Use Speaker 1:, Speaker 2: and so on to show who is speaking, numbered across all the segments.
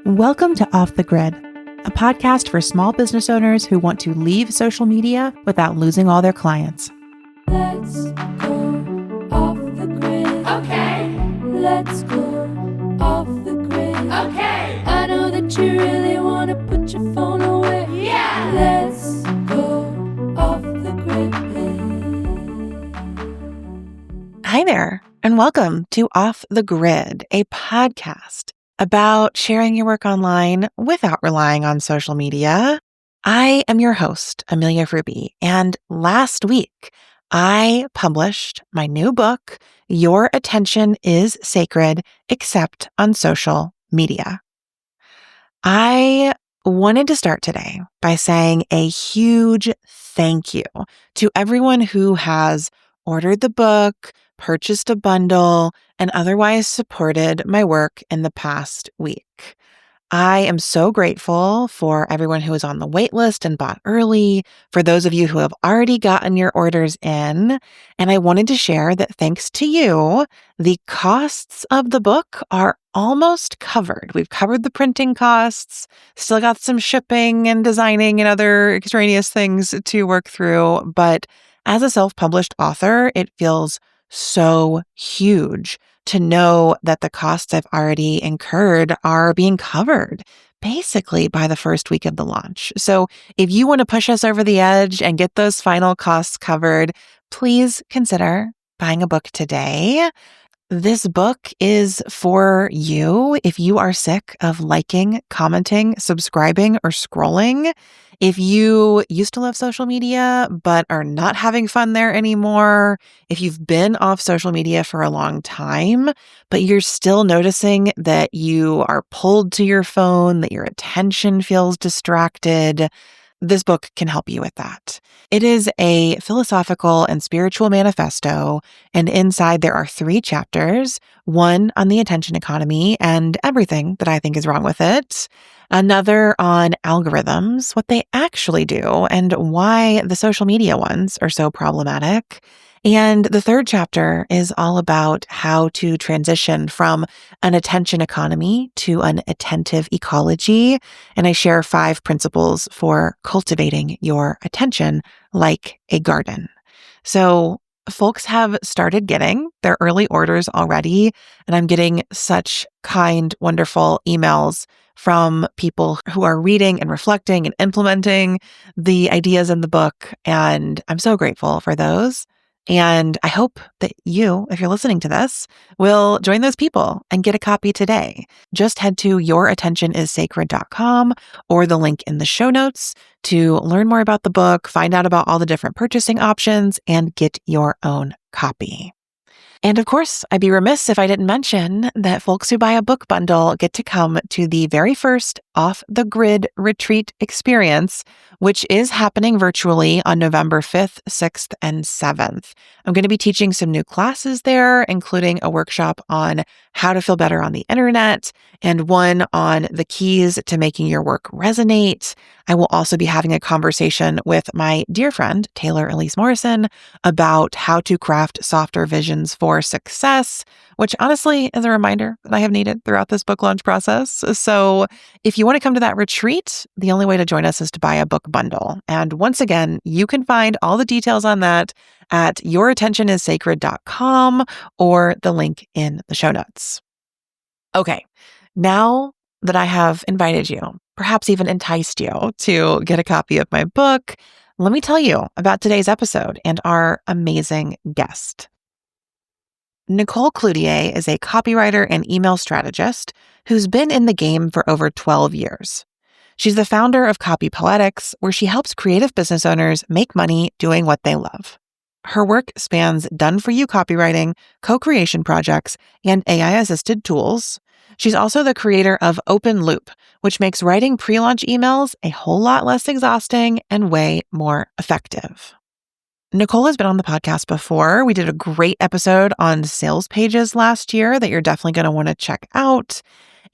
Speaker 1: Welcome to Off the Grid, a podcast for small business owners who want to leave social media without losing all their clients.
Speaker 2: Let's go off the grid. Okay. Let's go off the grid. Okay. I know that you really want to put your phone away. Yeah. Let's go off the grid.
Speaker 1: Hi there, and welcome to Off the Grid, a podcast about sharing your work online without relying on social media. I am your host, Amelia Fruby, and last week I published my new book, Your Attention is Sacred, Except on Social Media. I wanted to start today by saying a huge thank you to everyone who has ordered the book, purchased a bundle, and otherwise supported my work in the past week. I am so grateful for everyone who is on the wait list and bought early, for those of you who have already gotten your orders in, and I wanted to share that thanks to you, the costs of the book are almost covered. We've covered the printing costs, still got some shipping and designing and other extraneous things to work through, but as a self-published author, it feels so huge to know that the costs I've already incurred are being covered basically by the first week of the launch. So if you want to push us over the edge and get those final costs covered, please consider buying a book today. This book is for you if you are sick of liking, commenting, subscribing, or scrolling. If you used to love social media but are not having fun there anymore, if you've been off social media for a long time, but you're still noticing that you are pulled to your phone, that your attention feels distracted, this book can help you with that. It is a philosophical and spiritual manifesto, and inside there are 3 chapters, one on the attention economy and everything that I think is wrong with it, another on algorithms, what they actually do, and why the social media ones are so problematic. And the 3rd chapter is all about how to transition from an attention economy to an attentive ecology. And I share 5 principles for cultivating your attention like a garden. So folks have started getting their early orders already, and I'm getting such kind, wonderful emails from people who are reading and reflecting and implementing the ideas in the book. And I'm so grateful for those. And I hope that you, if you're listening to this, will join those people and get a copy today. Just head to yourattentionissacred.com or the link in the show notes to learn more about the book, find out about all the different purchasing options, and get your own copy. And of course, I'd be remiss if I didn't mention that folks who buy a book bundle get to come to the very first Off the Grid retreat experience, which is happening virtually on November 5th, 6th, and 7th. I'm going to be teaching some new classes there, including a workshop on how to feel better on the internet and one on the keys to making your work resonate. I will also be having a conversation with my dear friend, Taylor Elise Morrison, about how to craft softer visions for success, which honestly is a reminder that I have needed throughout this book launch process. So if you want to come to that retreat, the only way to join us is to buy a book bundle. And once again, you can find all the details on that at yourattentionissacred.com or the link in the show notes. Okay, now that I have invited you, perhaps even enticed you to get a copy of my book, let me tell you about today's episode and our amazing guest. Nicole Cloutier is a copywriter and email strategist who's been in the game for over 12 years. She's the founder of Copy Poetics, where she helps creative business owners make money doing what they love. Her work spans done-for-you copywriting, co-creation projects, and AI-assisted tools. She's also the creator of Open Loop, which makes writing pre-launch emails a whole lot less exhausting and way more effective. Nicole has been on the podcast before. We did a great episode on sales pages last year that you're definitely going to want to check out.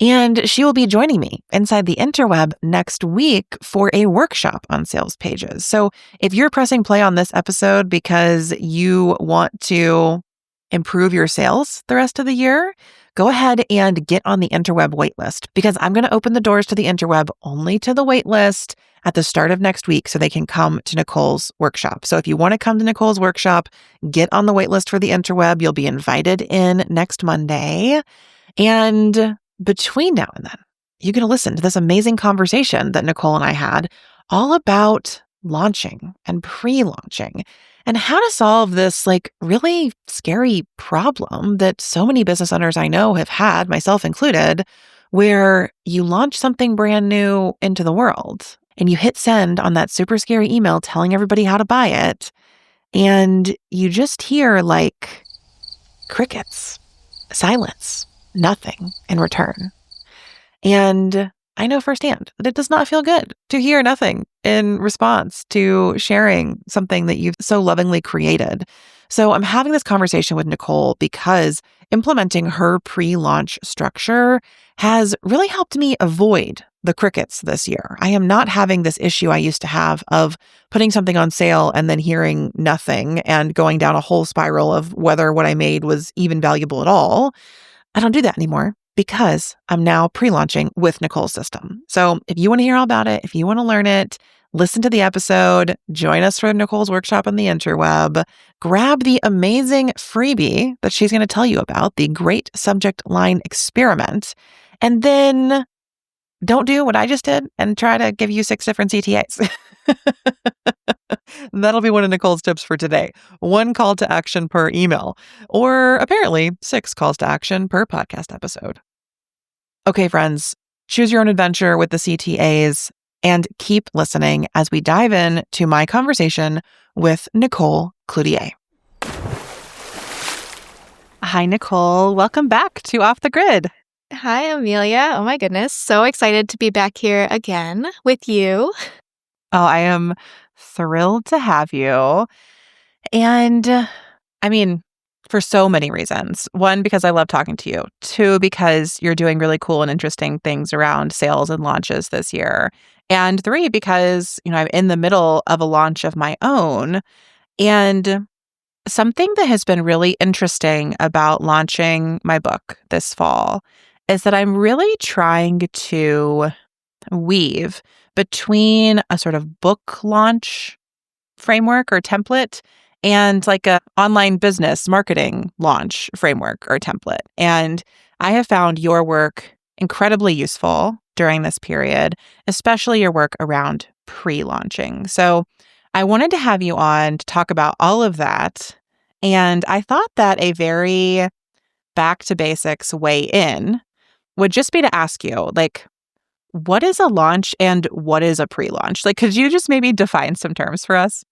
Speaker 1: And she will be joining me inside the interweb next week for a workshop on sales pages. So if you're pressing play on this episode because you want to improve your sales the rest of the year, go ahead and get on the interweb waitlist because I'm going to open the doors to the interweb only to the waitlist at the start of next week so they can come to Nicole's workshop. So if you want to come to Nicole's workshop, get on the waitlist for the interweb. You'll be invited in next Monday. And between now and then, you're going to listen to this amazing conversation that Nicole and I had all about launching and pre-launching and how to solve this really scary problem that so many business owners I know have had, myself included, where you launch something brand new into the world and you hit send on that super scary email telling everybody how to buy it. And you just hear crickets, silence, nothing in return. And I know firsthand that it does not feel good to hear nothing in response to sharing something that you've so lovingly created. So I'm having this conversation with Nicole because implementing her pre-launch structure has really helped me avoid the crickets this year. I am not having this issue I used to have of putting something on sale and then hearing nothing and going down a whole spiral of whether what I made was even valuable at all. I don't do that anymore because I'm now pre-launching with Nicole's system. So if you want to hear all about it, if you want to learn it, listen to the episode, join us for Nicole's workshop on the interweb, grab the amazing freebie that she's going to tell you about, the Great Subject Line Experiment, and then don't do what I just did and try to give you 6 different CTAs. That'll be one of Nicole's tips for today. 1 call to action per email, or apparently 6 calls to action per podcast episode. Okay, friends, choose your own adventure with the CTAs and keep listening as we dive in to my conversation with Nicole Cloutier. Hi, Nicole. Welcome back to Off the Grid.
Speaker 3: Hi, Amelia. Oh my goodness. So excited to be back here again with you.
Speaker 1: Oh, I am thrilled to have you. And for so many reasons. 1, because I love talking to you. 2, because you're doing really cool and interesting things around sales and launches this year. And 3, because, I'm in the middle of a launch of my own. And something that has been really interesting about launching my book this fall is that I'm really trying to weave between a sort of book launch framework or template and a online business marketing launch framework or template. And I have found your work incredibly useful during this period, especially your work around pre-launching. So I wanted to have you on to talk about all of that. And I thought that a very back to basics way in would just be to ask you, what is a launch and what is a pre-launch? Could you just maybe define some terms for us?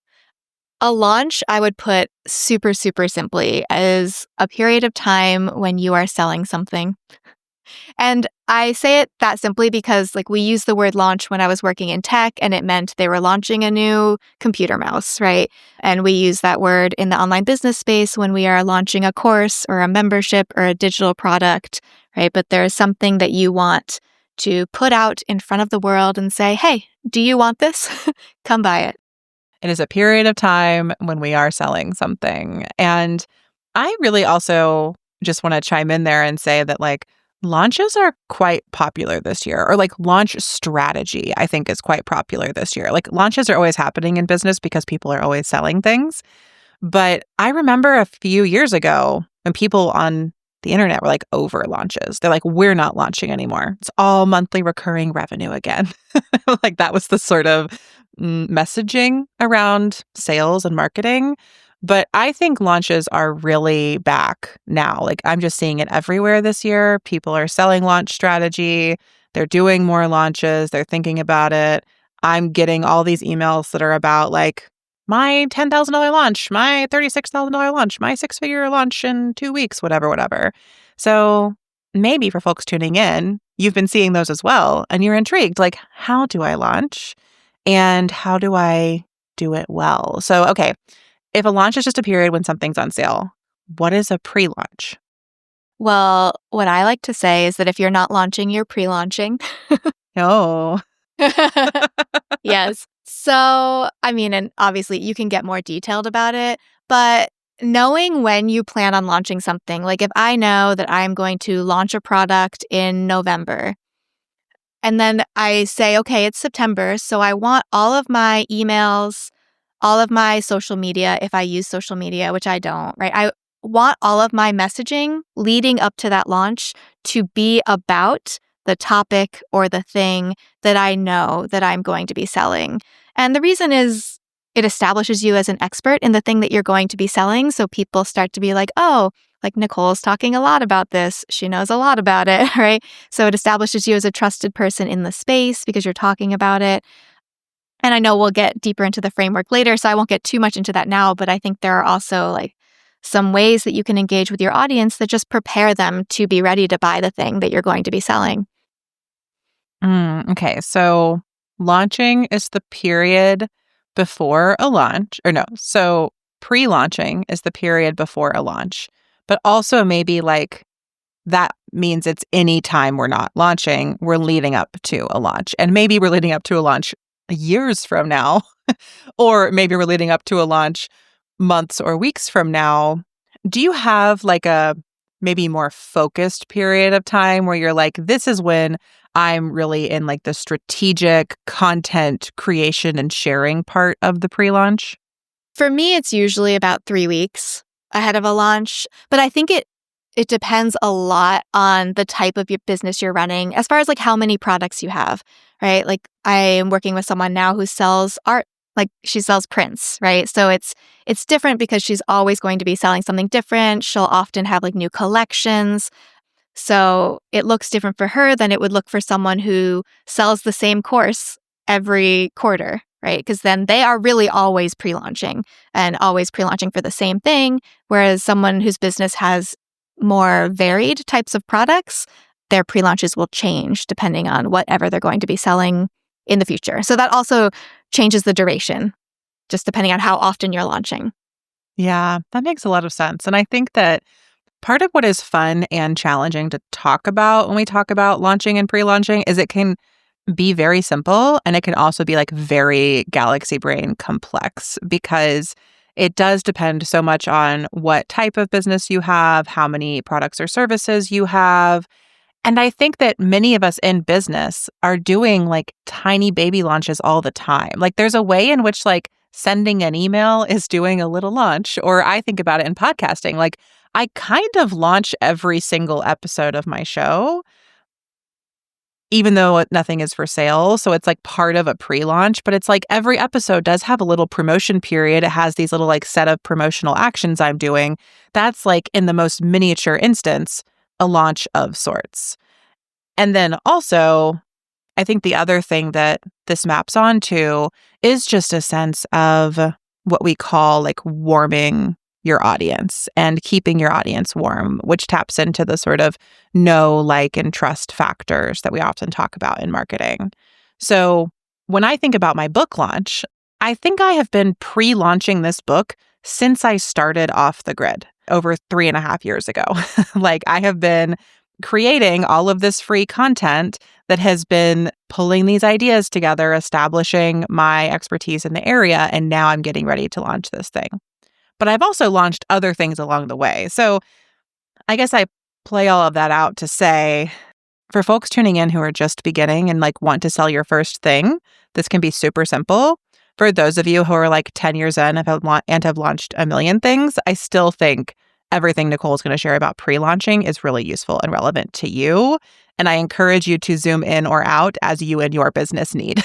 Speaker 3: A launch, I would put super, super simply as a period of time when you are selling something. And I say it that simply because we used the word launch when I was working in tech, and it meant they were launching a new computer mouse, right? And we use that word in the online business space when we are launching a course or a membership or a digital product, right? But there is something that you want to put out in front of the world and say, hey, do you want this? Come buy it.
Speaker 1: It is a period of time when we are selling something. And I really also just want to chime in there and say that launches are quite popular this year, or launch strategy, I think, is quite popular this year. Launches are always happening in business because people are always selling things. But I remember a few years ago when people on the internet were over launches. They're we're not launching anymore. It's all monthly recurring revenue again. That was the sort of messaging around sales and marketing. But I think launches are really back now. I'm just seeing it everywhere this year. People are selling launch strategy. They're doing more launches. They're thinking about it. I'm getting all these emails that are about my $10,000 launch, my $36,000 launch, my 6-figure launch in 2 weeks, whatever. So maybe for folks tuning in, you've been seeing those as well. And you're intrigued, how do I launch? And how do I do it well? So, okay, if a launch is just a period when something's on sale, what is a pre-launch?
Speaker 3: Well, what I like to say is that if you're not launching, you're pre-launching.
Speaker 1: Oh.
Speaker 3: Yes. So, and obviously you can get more detailed about it, but knowing when you plan on launching something, like if I know that I'm going to launch a product in November, and then I say, okay, it's September, so I want all of my emails, all of my social media, if I use social media, which I don't, right? I want all of my messaging leading up to that launch to be about the topic or the thing that I know that I'm going to be selling. And the reason is it establishes you as an expert in the thing that you're going to be selling. So people start to be like, oh, like Nicole's talking a lot about this. She knows a lot about it, right? So it establishes you as a trusted person in the space because you're talking about it. And I know we'll get deeper into the framework later, so I won't get too much into that now, but I think there are also like some ways that you can engage with your audience that just prepare them to be ready to buy the thing that you're going to be selling.
Speaker 1: Okay, so launching is the period before a launch, or no, so pre-launching is the period before a launch, but also maybe like that means it's any time we're not launching, we're leading up to a launch. And maybe we're leading up to a launch years from now, or maybe we're leading up to a launch months or weeks from now. Do you have like a maybe more focused period of time where you're like, this is when I'm really in like the strategic content creation and sharing part of the pre-launch?
Speaker 3: For me, it's usually about 3 weeks ahead of a launch, but I think it depends a lot on the type of your business you're running, as far as like how many products you have, right? Like I am working with someone now who sells art, like she sells prints, right? So it's different because she's always going to be selling something different. She'll often have like new collections. So it looks different for her than it would look for someone who sells the same course every quarter, right? Because then they are really always pre-launching and always pre-launching for the same thing. Whereas someone whose business has more varied types of products, their pre-launches will change depending on whatever they're going to be selling in the future. So that also changes the duration, just depending on how often you're launching.
Speaker 1: Yeah, that makes a lot of sense. And I think that part of what is fun and challenging to talk about when we talk about launching and pre-launching is it can be very simple and it can also be like very galaxy brain complex because it does depend so much on what type of business you have, how many products or services you have. And I think that many of us in business are doing like tiny baby launches all the time. Like there's a way in which like sending an email is doing a little launch, or I think about it in podcasting. Like I kind of launch every single episode of my show, even though nothing is for sale. So it's like part of a pre-launch, but it's like every episode does have a little promotion period. It has these little like set of promotional actions I'm doing. That's like in the most miniature instance, a launch of sorts. And then also, I think the other thing that this maps onto is just a sense of what we call like warming your audience and keeping your audience warm, which taps into the sort of know, like, and trust factors that we often talk about in marketing. So when I think about my book launch, I think I have been pre-launching this book since I started Off the Grid over 3.5 years ago. Like I have been creating all of this free content that has been pulling these ideas together, establishing my expertise in the area, and now I'm getting ready to launch this thing. But I've also launched other things along the way. So I guess I play all of that out to say, for folks tuning in who are just beginning and like want to sell your first thing, this can be super simple. For those of you who are like 10 years in and have launched a million things, I still think everything Nicole is going to share about pre-launching is really useful and relevant to you. And I encourage you to zoom in or out as you and your business need.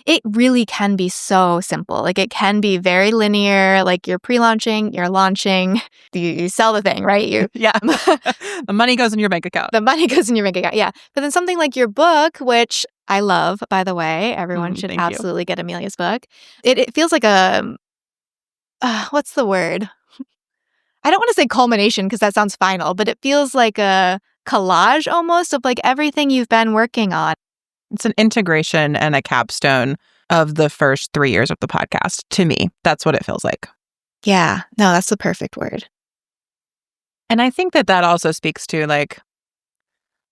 Speaker 3: It really can be so simple. Like it can be very linear. Like you're pre-launching, you're launching, you sell the thing, right?
Speaker 1: Yeah. The money goes in your bank account.
Speaker 3: The money goes in your bank account. Yeah. But then something like your book, which I love, by the way, everyone should absolutely get Amelia's book. It feels like a, what's the word? I don't want to say culmination because that sounds final, but it feels like a collage almost of like everything you've been working on.
Speaker 1: It's an integration and a capstone of the first 3 years of the podcast. To me, that's what it feels like.
Speaker 3: Yeah, no, that's the perfect word.
Speaker 1: And I think that that also speaks to like,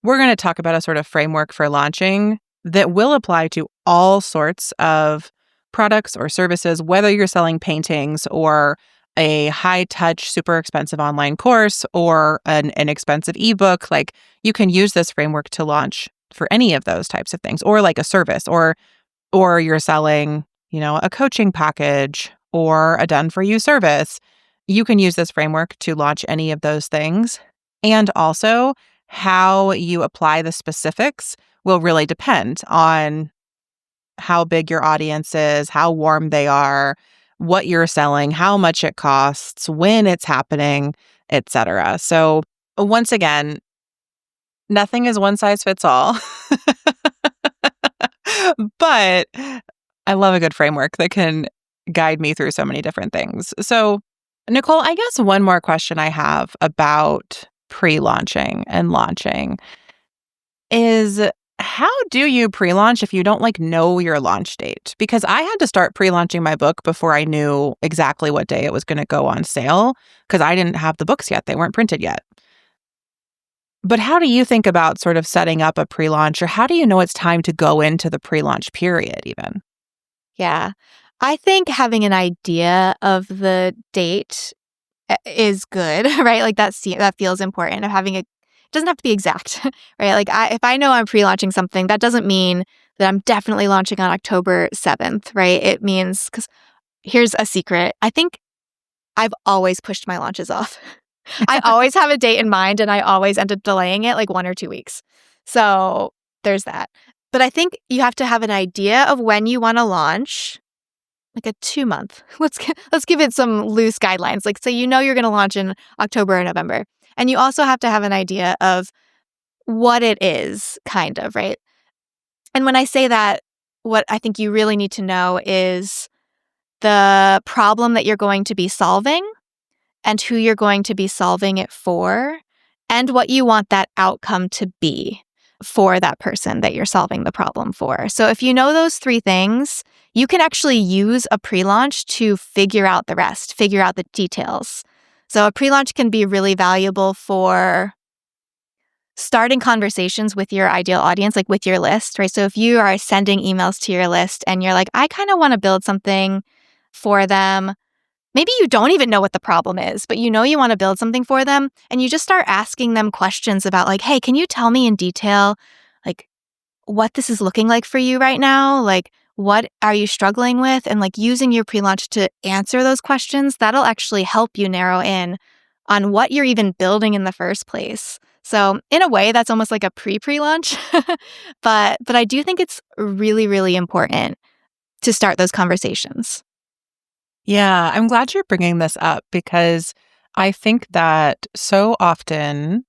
Speaker 1: we're going to talk about a sort of framework for launching that will apply to all sorts of products or services, whether you're selling paintings or a high touch, super expensive online course or an inexpensive ebook, like you can use this framework to launch for any of those types of things, or like a service, or you're selling, a coaching package or a done for you service. You can use this framework to launch any of those things. And also, how you apply the specifics will really depend on how big your audience is, how warm they are, what you're selling, how much it costs, when it's happening, etc. So, once again, nothing is one size fits all. But I love a good framework that can guide me through so many different things. So, Nicole, I guess one more question I have about pre-launching and launching is, how do you pre-launch if you don't know your launch date? Because I had to start pre-launching my book before I knew exactly what day it was going to go on sale, because I didn't have the books yet. They weren't printed yet. But how do you think about sort of setting up a pre-launch, or how do you know it's time to go into the pre-launch period even?
Speaker 3: Yeah. I think having an idea of the date is good, right? Like that feels important. Of having it doesn't have to be exact, right? Like if I know I'm pre-launching something, that doesn't mean that I'm definitely launching on October 7th, right? It means, because here's a secret. I think I've always pushed my launches off. I always have a date in mind, and I always end up delaying it like 1 or 2 weeks. So there's that. But I think you have to have an idea of when you want to launch, like a 2-month. Let's give it some loose guidelines. Like, say you're going to launch in October or November. And you also have to have an idea of what it is, kind of, right? And when I say that, what I think you really need to know is the problem that you're going to be solving and who you're going to be solving it for, and what you want that outcome to be for that person that you're solving the problem for. So if you know those 3 things, you can actually use a pre-launch to figure out the rest, figure out the details. So a pre-launch can be really valuable for starting conversations with your ideal audience, like with your list, right? So if you are sending emails to your list and you're like, I kind of want to build something for them. Maybe you don't even know what the problem is, but you want to build something for them, and you just start asking them questions about like, hey, can you tell me in detail, like, what this is looking like for you right now? Like, what are you struggling with? And like using your pre-launch to answer those questions, that'll actually help you narrow in on what you're even building in the first place. So in a way, that's almost like a pre-launch, but I do think it's really, really important to start those conversations.
Speaker 1: Yeah, I'm glad you're bringing this up, because I think that so often,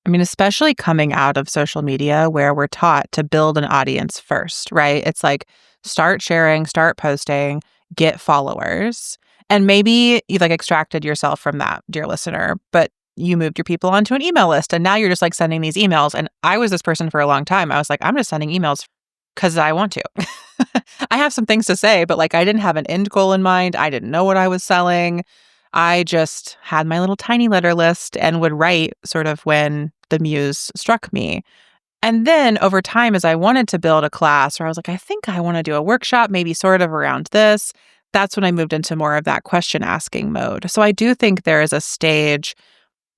Speaker 1: especially coming out of social media where we're taught to build an audience first, right? It's like start sharing, start posting, get followers. And maybe you've extracted yourself from that, dear listener, but you moved your people onto an email list, and now you're just sending these emails. And I was this person for a long time. I was like, I'm just sending emails because I want to. I have some things to say, but I didn't have an end goal in mind. I didn't know what I was selling. I just had my little tiny letter list and would write sort of when the muse struck me. And then over time, as I wanted to build a class, or I was like, I think I want to do a workshop, maybe sort of around this, that's when I moved into more of that question asking mode. So I do think there is a stage,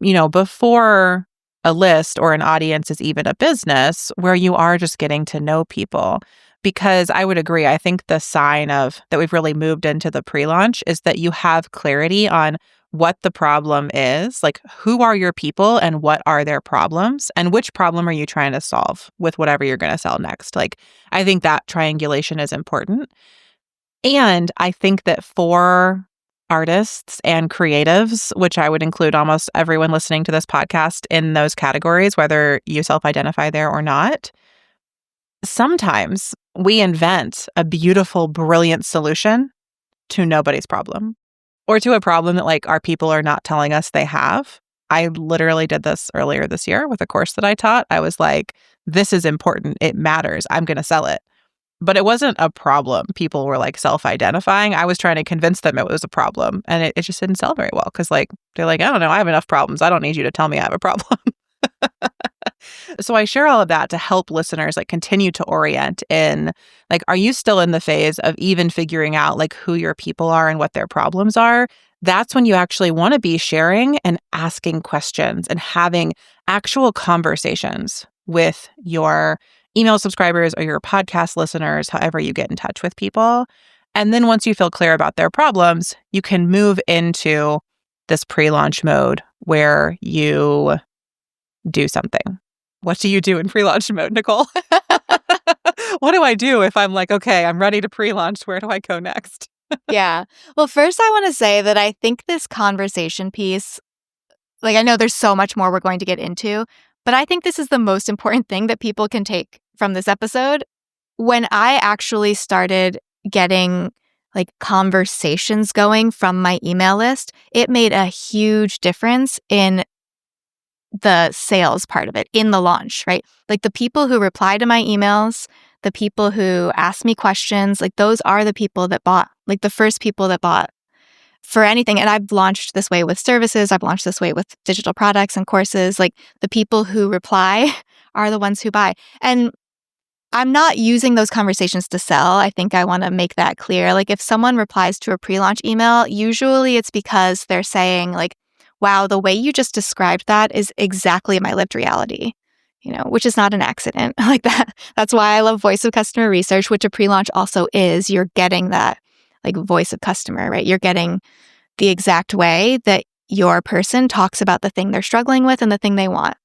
Speaker 1: before a list or an audience is even a business, where you are just getting to know people. Because I would agree, I think the sign of that we've really moved into the pre-launch is that you have clarity on what the problem is, like who are your people and what are their problems, and which problem are you trying to solve with whatever you're going to sell next. I think that triangulation is important. And I think that for artists and creatives, which I would include almost everyone listening to this podcast in those categories, whether you self-identify there or not, sometimes we invent a beautiful, brilliant solution to nobody's problem, or to a problem that our people are not telling us they have. I literally did this earlier this year with a course that I taught. I was like, this is important. It matters. I'm going to sell it. But it wasn't a problem. People were self-identifying. I was trying to convince them it was a problem. And it just didn't sell very well, because they're like, I don't know, I have enough problems. I don't need you to tell me I have a problem. So I share all of that to help listeners continue to orient in, are you still in the phase of even figuring out who your people are and what their problems are? that's when you actually want to be sharing and asking questions and having actual conversations with your email subscribers or your podcast listeners, however you get in touch with people. And then once you feel clear about their problems, you can move into this pre-launch mode where you do something. What do you do in pre-launch mode, Nicole? What do I do if I'm like, okay, I'm ready to pre-launch? Where do I go next?
Speaker 3: Yeah. Well, first, I want to say that I think this conversation piece, like, I know there's so much more we're going to get into, but I think this is the most important thing that people can take from this episode. When I actually started getting like conversations going from my email list, it made a huge difference in the sales part of it, in the launch, right? Like the people who reply to my emails, the people who ask me questions, like those are the people that bought, like the first people that bought for anything. And I've launched this way with services. I've launched this way with digital products and courses. Like the people who reply are the ones who buy. And I'm not using those conversations to sell. I think I want to make that clear. Like if someone replies to a pre-launch email, usually it's because they're saying like, wow, the way you just described that is exactly my lived reality, which is not an accident like that. That's why I love voice of customer research, which a pre-launch also is. You're getting that like voice of customer, right? You're getting the exact way that your person talks about the thing they're struggling with and the thing they want.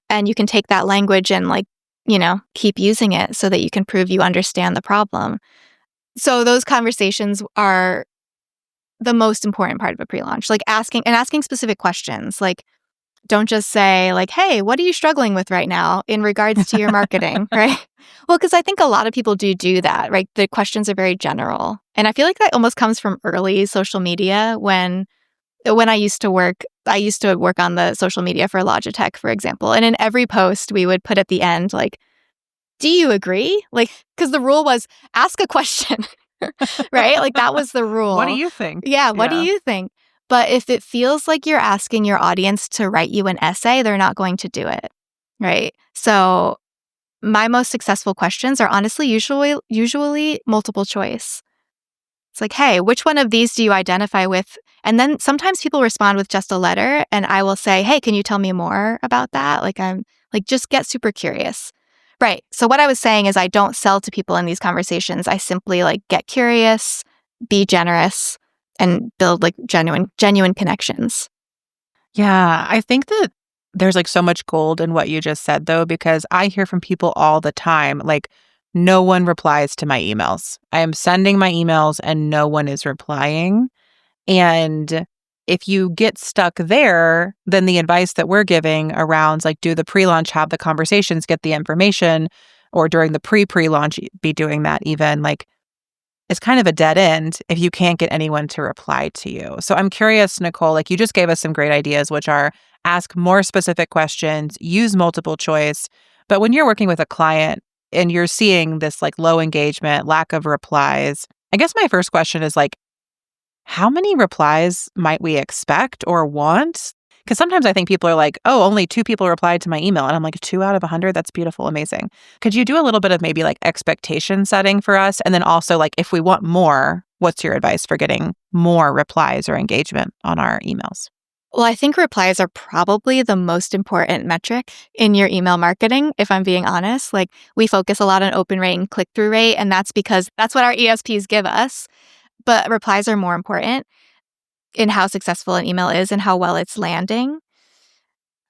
Speaker 3: And you can take that language and like, keep using it so that you can prove you understand the problem. So those conversations are the most important part of a pre-launch, like asking specific questions. Like, don't just say like, hey, what are you struggling with right now in regards to your marketing, right? Well, because I think a lot of people do that, right? The questions are very general. And I feel like that almost comes from early social media when I used to work on the social media for Logitech, for example. And in every post, we would put at the end, like, do you agree? Like, because the rule was ask a question, right? Like that was the rule.
Speaker 1: What do you think?
Speaker 3: Yeah, what do you think? But if it feels like you're asking your audience to write you an essay, they're not going to do it, right? So my most successful questions are honestly usually multiple choice. It's like, hey, which one of these do you identify with? And then sometimes people respond with just a letter and I will say, hey, can you tell me more about that? Like I'm like, just get super curious. Right. So what I was saying is I don't sell to people in these conversations. I simply like get curious, be generous, and build like genuine connections.
Speaker 1: Yeah, I think that there's like so much gold in what you just said though, because I hear from people all the time, like no one replies to my emails. I am sending my emails and no one is replying. And if you get stuck there, then the advice that we're giving around like do the pre-launch, have the conversations, get the information, or during the pre-launch, be doing that even like it's kind of a dead end if you can't get anyone to reply to you. So I'm curious, Nicole, like you just gave us some great ideas, which are ask more specific questions, use multiple choice. But when you're working with a client and you're seeing this like low engagement, lack of replies, I guess my first question is like, how many replies might we expect or want? Because sometimes I think people are like, oh, only 2 people replied to my email. And I'm like, 2 out of 100? That's beautiful. Amazing. Could you do a little bit of maybe like expectation setting for us? And then also like, if we want more, what's your advice for getting more replies or engagement on our emails?
Speaker 3: Well, I think replies are probably the most important metric in your email marketing, if I'm being honest. Like we focus a lot on open rate and click-through rate, and that's because that's what our ESPs give us. But replies are more important in how successful an email is and how well it's landing.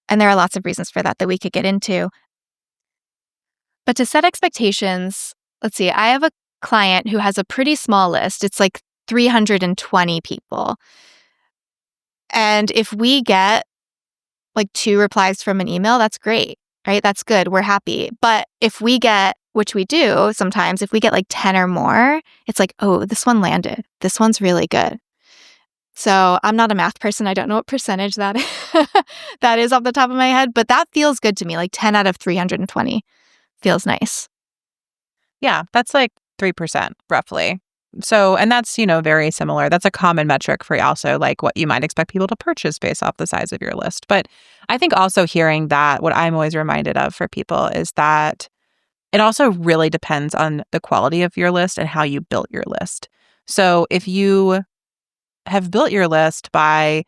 Speaker 3: And there are lots of reasons for that we could get into. But to set expectations, let's see, I have a client who has a pretty small list. It's like 320 people. And if we get like 2 replies from an email, that's great, right? That's good. We're happy. But if we get, which we do sometimes, if we get like 10 or more, it's like, oh, this one landed. This one's really good. So I'm not a math person. I don't know what percentage that that is off the top of my head, but that feels good to me. Like 10 out of 320 feels nice.
Speaker 1: Yeah, that's like 3% roughly. So, and that's, very similar. That's a common metric for also like what you might expect people to purchase based off the size of your list. But I think also hearing that, what I'm always reminded of for people is that it also really depends on the quality of your list and how you built your list. So if you have built your list by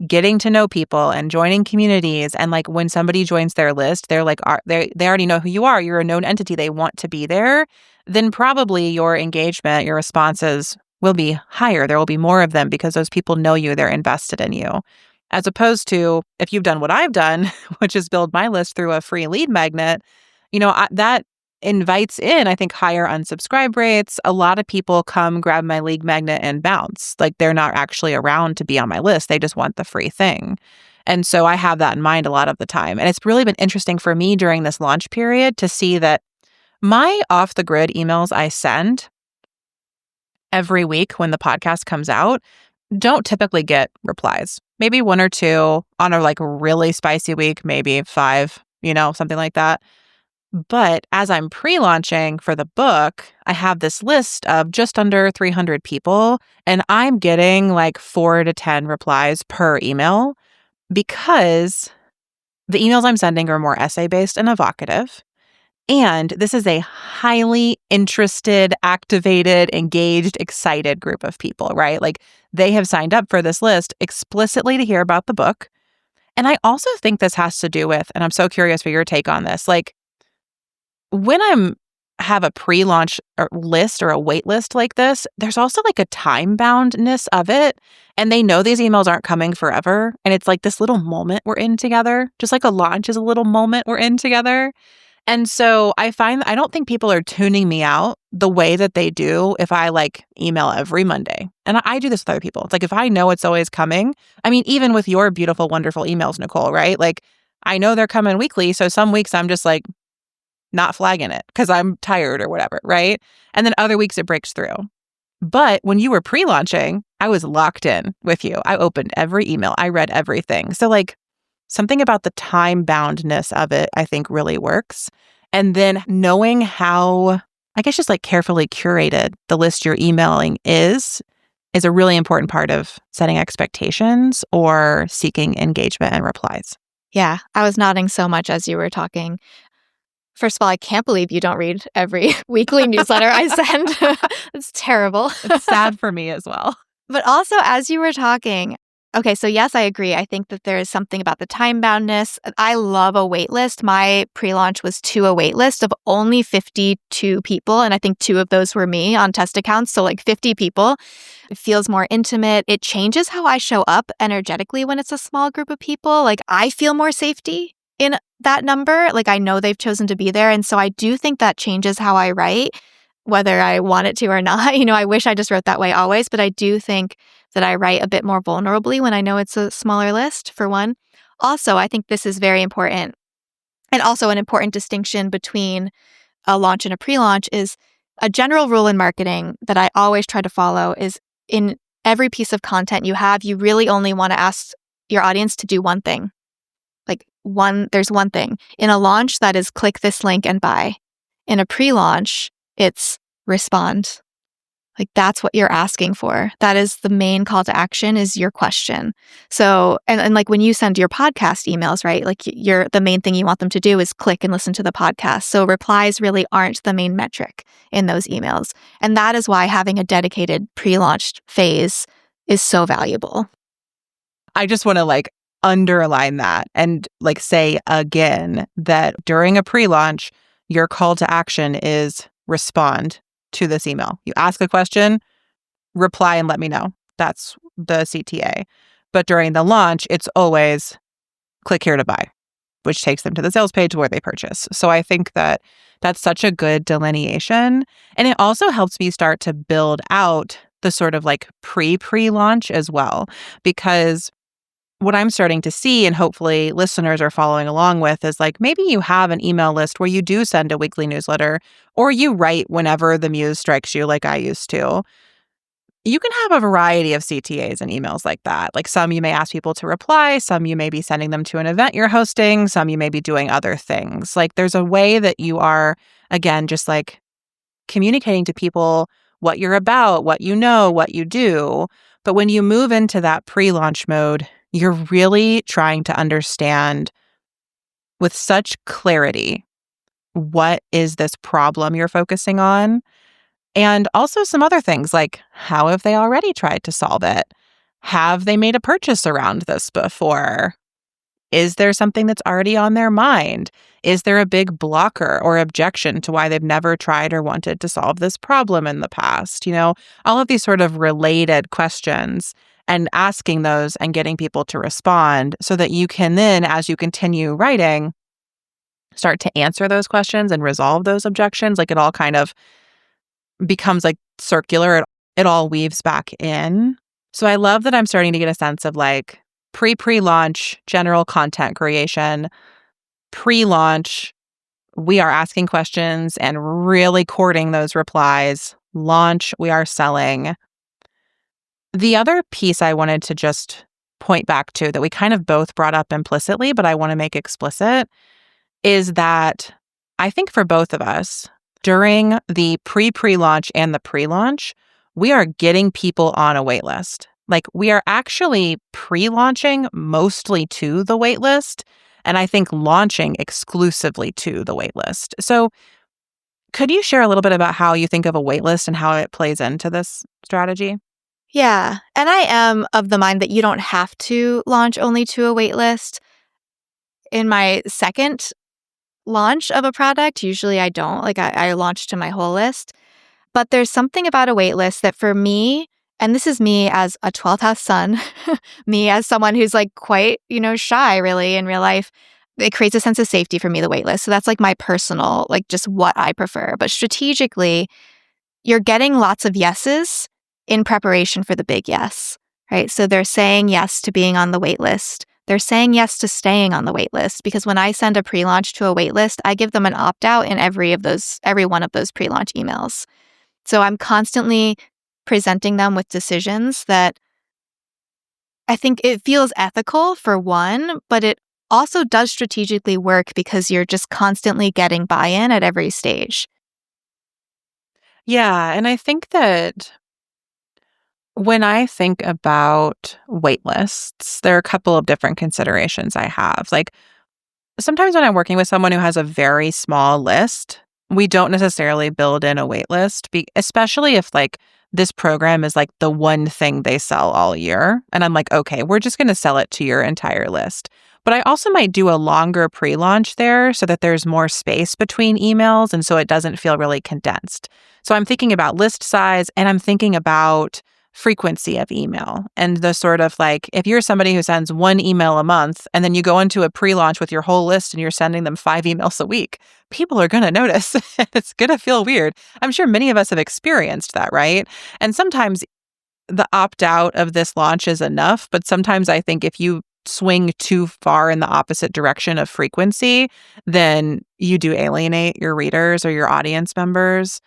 Speaker 1: getting to know people and joining communities. And like when somebody joins their list, they're like, they already know who you are. You're a known entity. They want to be there. Then probably your engagement, your responses will be higher. There will be more of them because those people know you. They're invested in you. As opposed to if you've done what I've done, which is build my list through a free lead magnet, that invites in, I think, higher unsubscribe rates. A lot of people come grab my lead magnet and bounce. Like they're not actually around to be on my list. They just want the free thing. And so I have that in mind a lot of the time. And it's really been interesting for me during this launch period to see that my off the grid emails I send every week when the podcast comes out don't typically get replies. Maybe one or two on a like really spicy week, maybe 5, something like that. But as I'm pre-launching for the book, I have this list of just under 300 people, and I'm getting like 4 to 10 replies per email because the emails I'm sending are more essay-based and evocative. And this is a highly interested, activated, engaged, excited group of people, right? Like they have signed up for this list explicitly to hear about the book. And I also think this has to do with, and I'm so curious for your take on this, like when have a pre-launch list or a wait list like this, there's also like a time boundness of it. And they know these emails aren't coming forever. And it's like this little moment we're in together, just like a launch is a little moment we're in together. And so I find I don't think people are tuning me out the way that they do if I like email every Monday. And I do this with other people. It's like if I know it's always coming, I mean, even with your beautiful, wonderful emails, Nicole, right? Like I know they're coming weekly. So some weeks I'm just like not flagging it because I'm tired or whatever, right? And then other weeks it breaks through. But when you were pre-launching, I was locked in with you. I opened every email. I read everything. So like something about the time-boundness of it, I think really works. And then knowing how, I guess just like carefully curated the list you're emailing is a really important part of setting expectations or seeking engagement and replies.
Speaker 3: Yeah, I was nodding so much as you were talking. First of all, I can't believe you don't read every weekly newsletter I send. It's terrible.
Speaker 1: It's sad for me as well.
Speaker 3: But also, as you were talking, okay, so yes, I agree. I think that there is something about the time boundness. I love a wait list. My pre-launch was to a wait list of only 52 people. And I think 2 of those were me on test accounts. So like 50 people. It feels more intimate. It changes how I show up energetically when it's a small group of people. Like I feel more safety in that number. Like I know they've chosen to be there. And so I do think that changes how I write, whether I want it to or not. I wish I just wrote that way always, but I do think that I write a bit more vulnerably when I know it's a smaller list, for one. Also, I think this is very important. And also an important distinction between a launch and a pre-launch is a general rule in marketing that I always try to follow is in every piece of content you have, you really only want to ask your audience to do one thing. There's one thing. In a launch, that is click this link and buy. In a pre-launch, it's respond. Like that's what you're asking for. That is the main call to action is your question. So, and like when you send your podcast emails, right? Like the main thing you want them to do is click and listen to the podcast. So replies really aren't the main metric in those emails. And that is why having a dedicated pre-launched phase is so valuable.
Speaker 1: I just want to underline that and say again that during a pre-launch, your call to action is respond to this email. You ask a question, reply and let me know. That's the CTA. But during the launch, it's always click here to buy, which takes them to the sales page where they purchase. So I think that that's such a good delineation. And it also helps me start to build out the sort of pre-launch as well, because what I'm starting to see, and hopefully listeners are following along with, is maybe you have an email list where you do send a weekly newsletter or you write whenever the muse strikes you like I used to. You can have a variety of CTAs and emails like that. Some you may ask people to reply, some you may be sending them to an event you're hosting, some you may be doing other things. There's a way that you are, again, just communicating to people what you're about, what you know, what you do. But when you move into that pre-launch mode, you're really trying to understand with such clarity what is this problem you're focusing on, and also some other things like how have they already tried to solve it? Have they made a purchase around this before? Is there something that's already on their mind? Is there a big blocker or objection to why they've never tried or wanted to solve this problem in the past? All of these sort of related questions, and asking those and getting people to respond so that you can then, as you continue writing, start to answer those questions and resolve those objections. Like, it all kind of becomes like circular. It all weaves back in. So I love that I'm starting to get a sense of like pre-launch general content creation, pre-launch we are asking questions and really courting those replies, launch we are selling. The other piece I wanted to just point back to that we kind of both brought up implicitly, but I want to make explicit, is that I think for both of us, during the pre-launch and the pre-launch, we are getting people on a wait list. Like, we are actually pre-launching mostly to the wait list, and I think launching exclusively to the wait list. So could you share a little bit about how you think of a wait list and how it plays into this strategy?
Speaker 3: Yeah. And I am of the mind that you don't have to launch only to a wait list. In my second launch of a product, usually I don't. Like, I launch to my whole list. But there's something about a wait list that for me, and this is me as a 12th house sun, me as someone who's like quite, shy really in real life, it creates a sense of safety for me, the wait list. So that's like my personal, like just what I prefer. But strategically, you're getting lots of yeses in preparation for the big yes, right? So they're saying yes to being on the wait list. They're saying yes to staying on the wait list, because when I send a pre-launch to a wait list, I give them an opt-out in every one of those pre-launch emails. So I'm constantly presenting them with decisions that I think it feels ethical for one, but it also does strategically work because you're just constantly getting buy-in at every stage.
Speaker 1: Yeah, and I think that when I think about wait lists, there are a couple of different considerations I have. Like, sometimes when I'm working with someone who has a very small list, we don't necessarily build in a wait list, especially if like this program is like the one thing they sell all year. And I'm like, okay, we're just going to sell it to your entire list. But I also might do a longer pre-launch there so that there's more space between emails and so it doesn't feel really condensed. So I'm thinking about list size, and I'm thinking about frequency of email, and the sort of like, if you're somebody who sends one email a month and then you go into a pre-launch with your whole list and you're sending them 5 emails a week, people are going to notice. It's going to feel weird. I'm sure many of us have experienced that, right? And sometimes the opt-out of this launch is enough, but sometimes I think if you swing too far in the opposite direction of frequency, then you do alienate your readers or your audience members.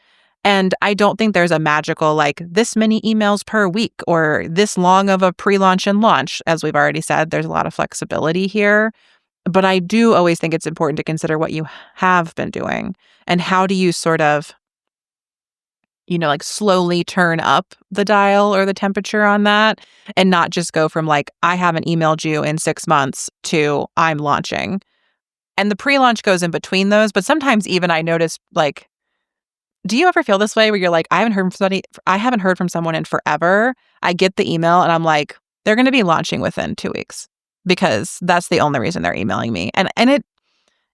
Speaker 1: And I don't think there's a magical, like, this many emails per week or this long of a pre-launch and launch. As we've already said, there's a lot of flexibility here. But I do always think it's important to consider what you have been doing and how do you sort of, like slowly turn up the dial or the temperature on that, and not just go from like, I haven't emailed you in 6 months to I'm launching. And the pre-launch goes in between those. But sometimes even I notice, like, do you ever feel this way where you're like, I haven't heard from someone in forever. I get the email and I'm like, they're going to be launching within 2 weeks because that's the only reason they're emailing me. And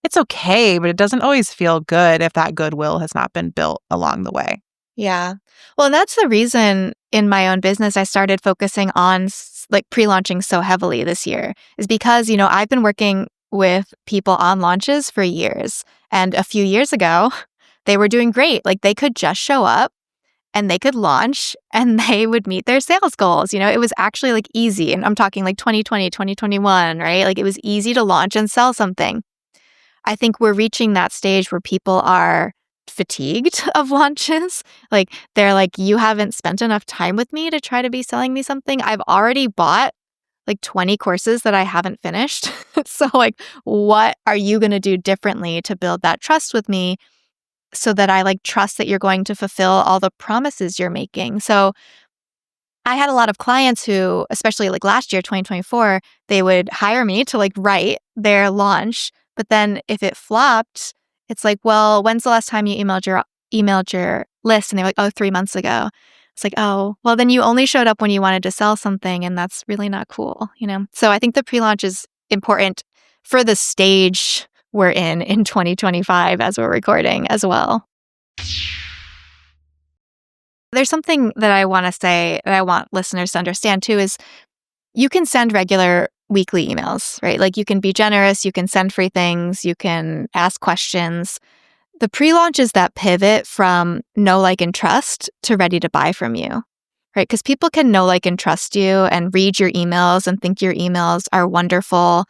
Speaker 1: it's okay, but it doesn't always feel good if that goodwill has not been built along the way.
Speaker 3: Yeah. Well, and that's the reason in my own business I started focusing on like pre-launching so heavily this year, is because, I've been working with people on launches for years. And a few years ago, they were doing great. Like, they could just show up and they could launch and they would meet their sales goals. It was actually like easy. And I'm talking like 2020, 2021, right? Like, it was easy to launch and sell something. I think we're reaching that stage where people are fatigued of launches. Like, they're like, you haven't spent enough time with me to try to be selling me something. I've already bought like 20 courses that I haven't finished. So like, what are you going to do differently to build that trust with me so that I like trust that you're going to fulfill all the promises you're making? So I had a lot of clients who, especially like last year, 2024, they would hire me to like write their launch. But then if it flopped, it's like, well, when's the last time you emailed your list? And they're like, oh, 3 months ago. It's like, oh, well, then you only showed up when you wanted to sell something, and that's really not cool, So I think the pre-launch is important for the stage we're in 2025 as we're recording as well. There's something that I want to say that I want listeners to understand too is you can send regular weekly emails, right? Like you can be generous, you can send free things, you can ask questions. The pre-launch is that pivot from know, like, and trust to ready to buy from you, right? Because people can know, like, and trust you and read your emails and think your emails are wonderful.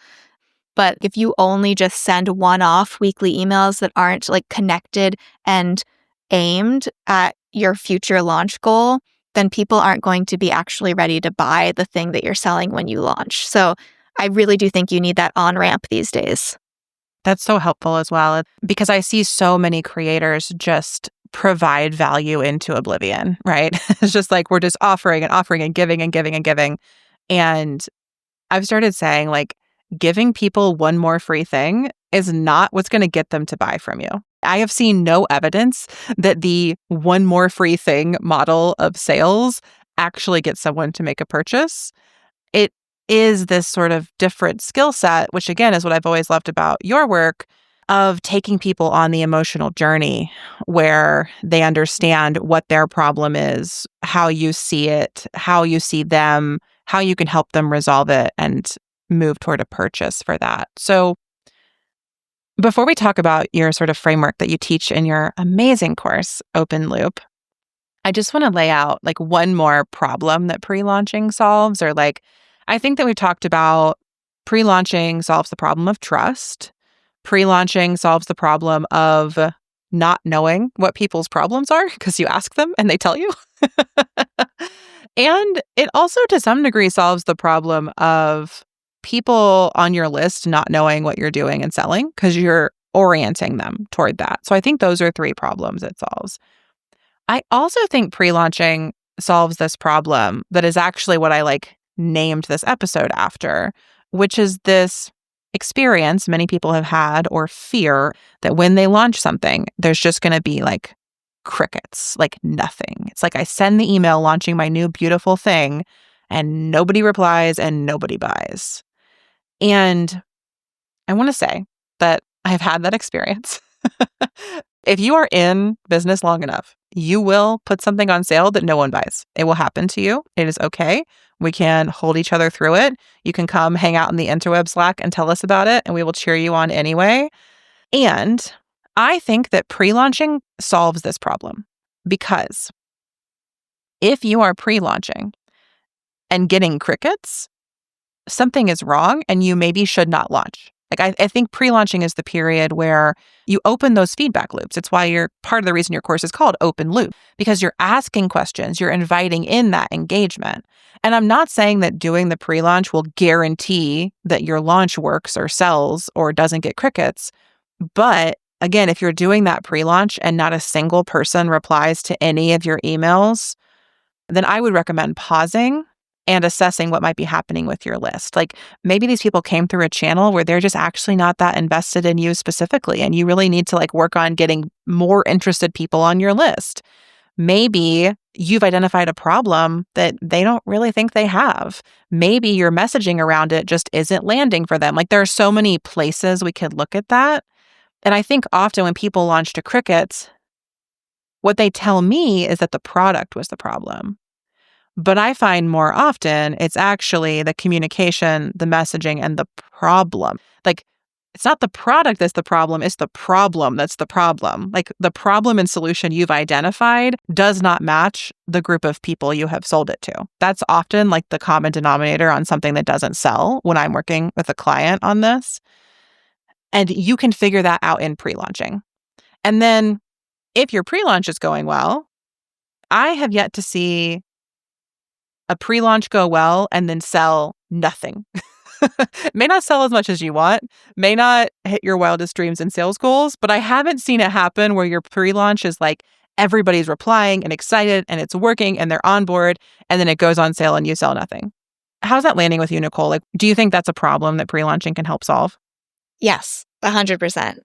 Speaker 3: But if you only just send one-off weekly emails that aren't like connected and aimed at your future launch goal, then people aren't going to be actually ready to buy the thing that you're selling when you launch. So I really do think you need that on-ramp these days.
Speaker 1: That's so helpful as well, because I see so many creators just provide value into oblivion, right? It's just like we're just offering and offering and giving and giving and giving. And I've started saying, like, giving people one more free thing is not what's going to get them to buy from you. I have seen no evidence that the one more free thing model of sales actually gets someone to make a purchase. It is this sort of different skill set, which again is what I've always loved about your work, of taking people on the emotional journey where they understand what their problem is, how you see it, how you see them, how you can help them resolve it and move toward a purchase for that. So before we talk about your sort of framework that you teach in your amazing course, Open Loop, I just want to lay out like one more problem that pre-launching solves, or like, I think that we've talked about pre-launching solves the problem of trust. Pre-launching solves the problem of not knowing what people's problems are because you ask them and they tell you. And it also to some degree solves the problem of people on your list not knowing what you're doing and selling because you're orienting them toward that. So I think those are three problems it solves. I also think pre-launching solves this problem that is actually what I like named this episode after, which is this experience many people have had or fear that when they launch something, there's just going to be like crickets, like nothing. It's like I send the email launching my new beautiful thing and nobody replies and nobody buys. And I want to say that I've had that experience. If you are in business long enough, you will put something on sale that no one buys. It will happen to you. It is okay. We can hold each other through it. You can come hang out in the interweb Slack and tell us about it, and we will cheer you on anyway. And I think that pre-launching solves this problem because if you are pre-launching and getting crickets, something is wrong and you maybe should not launch. Like I think pre-launching is the period where you open those feedback loops. It's why you're part of the reason your course is called Open Loop, because you're asking questions, you're inviting in that engagement. And I'm not saying that doing the pre-launch will guarantee that your launch works or sells or doesn't get crickets. But again, if you're doing that pre-launch and not a single person replies to any of your emails, then I would recommend pausing and assessing what might be happening with your list. Like maybe these people came through a channel where they're just actually not that invested in you specifically, and you really need to like work on getting more interested people on your list. Maybe you've identified a problem that they don't really think they have. Maybe your messaging around it just isn't landing for them. Like there are so many places we could look at that. And I think often when people launch to crickets, what they tell me is that the product was the problem. But I find more often it's actually the communication, the messaging, and the problem. Like, it's not the product that's the problem, it's the problem that's the problem. Like, the problem and solution you've identified does not match the group of people you have sold it to. That's often like the common denominator on something that doesn't sell when I'm working with a client on this. And you can figure that out in pre-launching. And then if your pre-launch is going well, I have yet to see a pre-launch go well and then sell nothing. May not sell as much as you want, may not hit your wildest dreams and sales goals, but I haven't seen it happen where your pre-launch is like everybody's replying and excited and it's working and they're on board and then it goes on sale and you sell nothing. How's that landing with you, Nicole? Like, do you think that's a problem that pre-launching can help solve?
Speaker 3: Yes, 100%.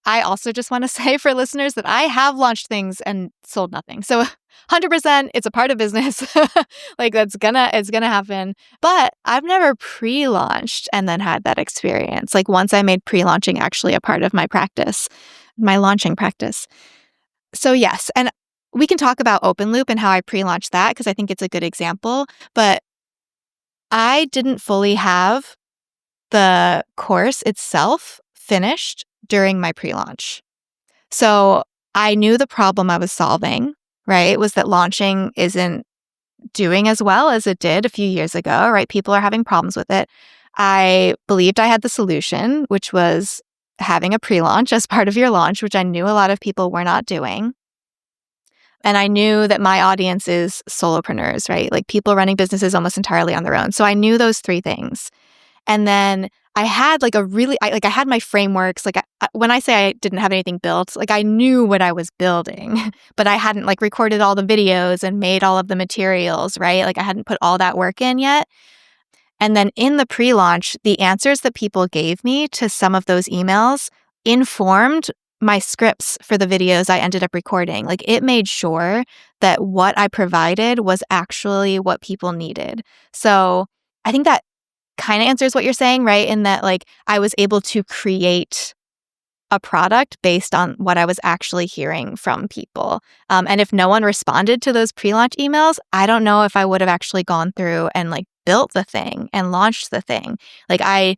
Speaker 3: I also just want to say for listeners that I have launched things and sold nothing. So 100%, it's a part of business. Like it's gonna happen. But I've never pre-launched and then had that experience. Like once I made pre-launching actually a part of my practice, my launching practice. So yes, and we can talk about open loop and how I pre-launched that because I think it's a good example. But I didn't fully have the course itself finished during my pre-launch. So I knew the problem I was solving, right? It was that launching isn't doing as well as it did a few years ago, right? People are having problems with it. I believed I had the solution, which was having a pre-launch as part of your launch, which I knew a lot of people were not doing. And I knew that my audience is solopreneurs, right? Like people running businesses almost entirely on their own. So I knew those three things. And then I had like I had my frameworks. Like when I say I didn't have anything built, like I knew what I was building, but I hadn't like recorded all the videos and made all of the materials, right? Like I hadn't put all that work in yet. And then in the pre-launch, the answers that people gave me to some of those emails informed my scripts for the videos I ended up recording. Like it made sure that what I provided was actually what people needed. So I think that kind of answers what you're saying, right? In that like I was able to create a product based on what I was actually hearing from people. And if no one responded to those pre-launch emails, I don't know if I would have actually gone through and like built the thing and launched the thing. Like I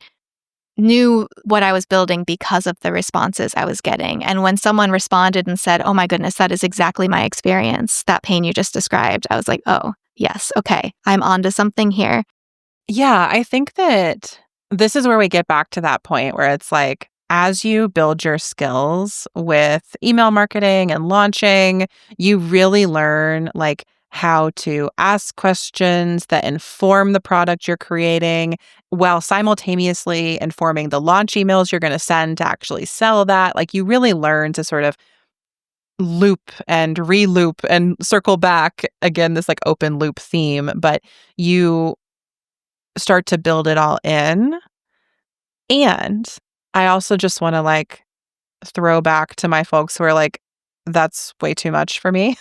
Speaker 3: knew what I was building because of the responses I was getting. And when someone responded and said, "Oh my goodness, that is exactly my experience, that pain you just described," I was like, "Oh, yes, okay, I'm onto something here."
Speaker 1: Yeah, I think that this is where we get back to that point where it's like, as you build your skills with email marketing and launching, you really learn like how to ask questions that inform the product you're creating while simultaneously informing the launch emails you're going to send to actually sell that. Like you really learn to sort of loop and re-loop and circle back again, this like open loop theme, but you start to build it all in. And I also just want to like throw back to my folks who are like, that's way too much for me.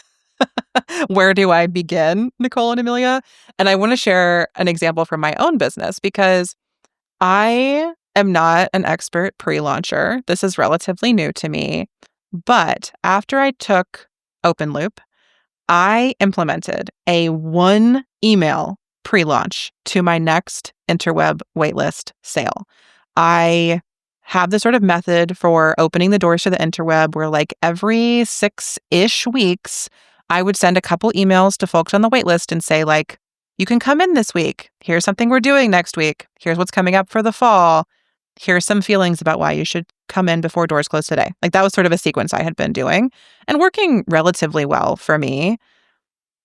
Speaker 1: Where do I begin, Nicole and Amelia? And I want to share an example from my own business because I am not an expert pre-launcher. This is relatively new to me. But after I took Open Loop, I implemented a one email pre-launch to my next interweb waitlist sale. I have this sort of method for opening the doors to the interweb where like every 6-ish weeks, I would send a couple emails to folks on the waitlist and say like, you can come in this week. Here's something we're doing next week. Here's what's coming up for the fall. Here's some feelings about why you should come in before doors close today. Like that was sort of a sequence I had been doing and working relatively well for me.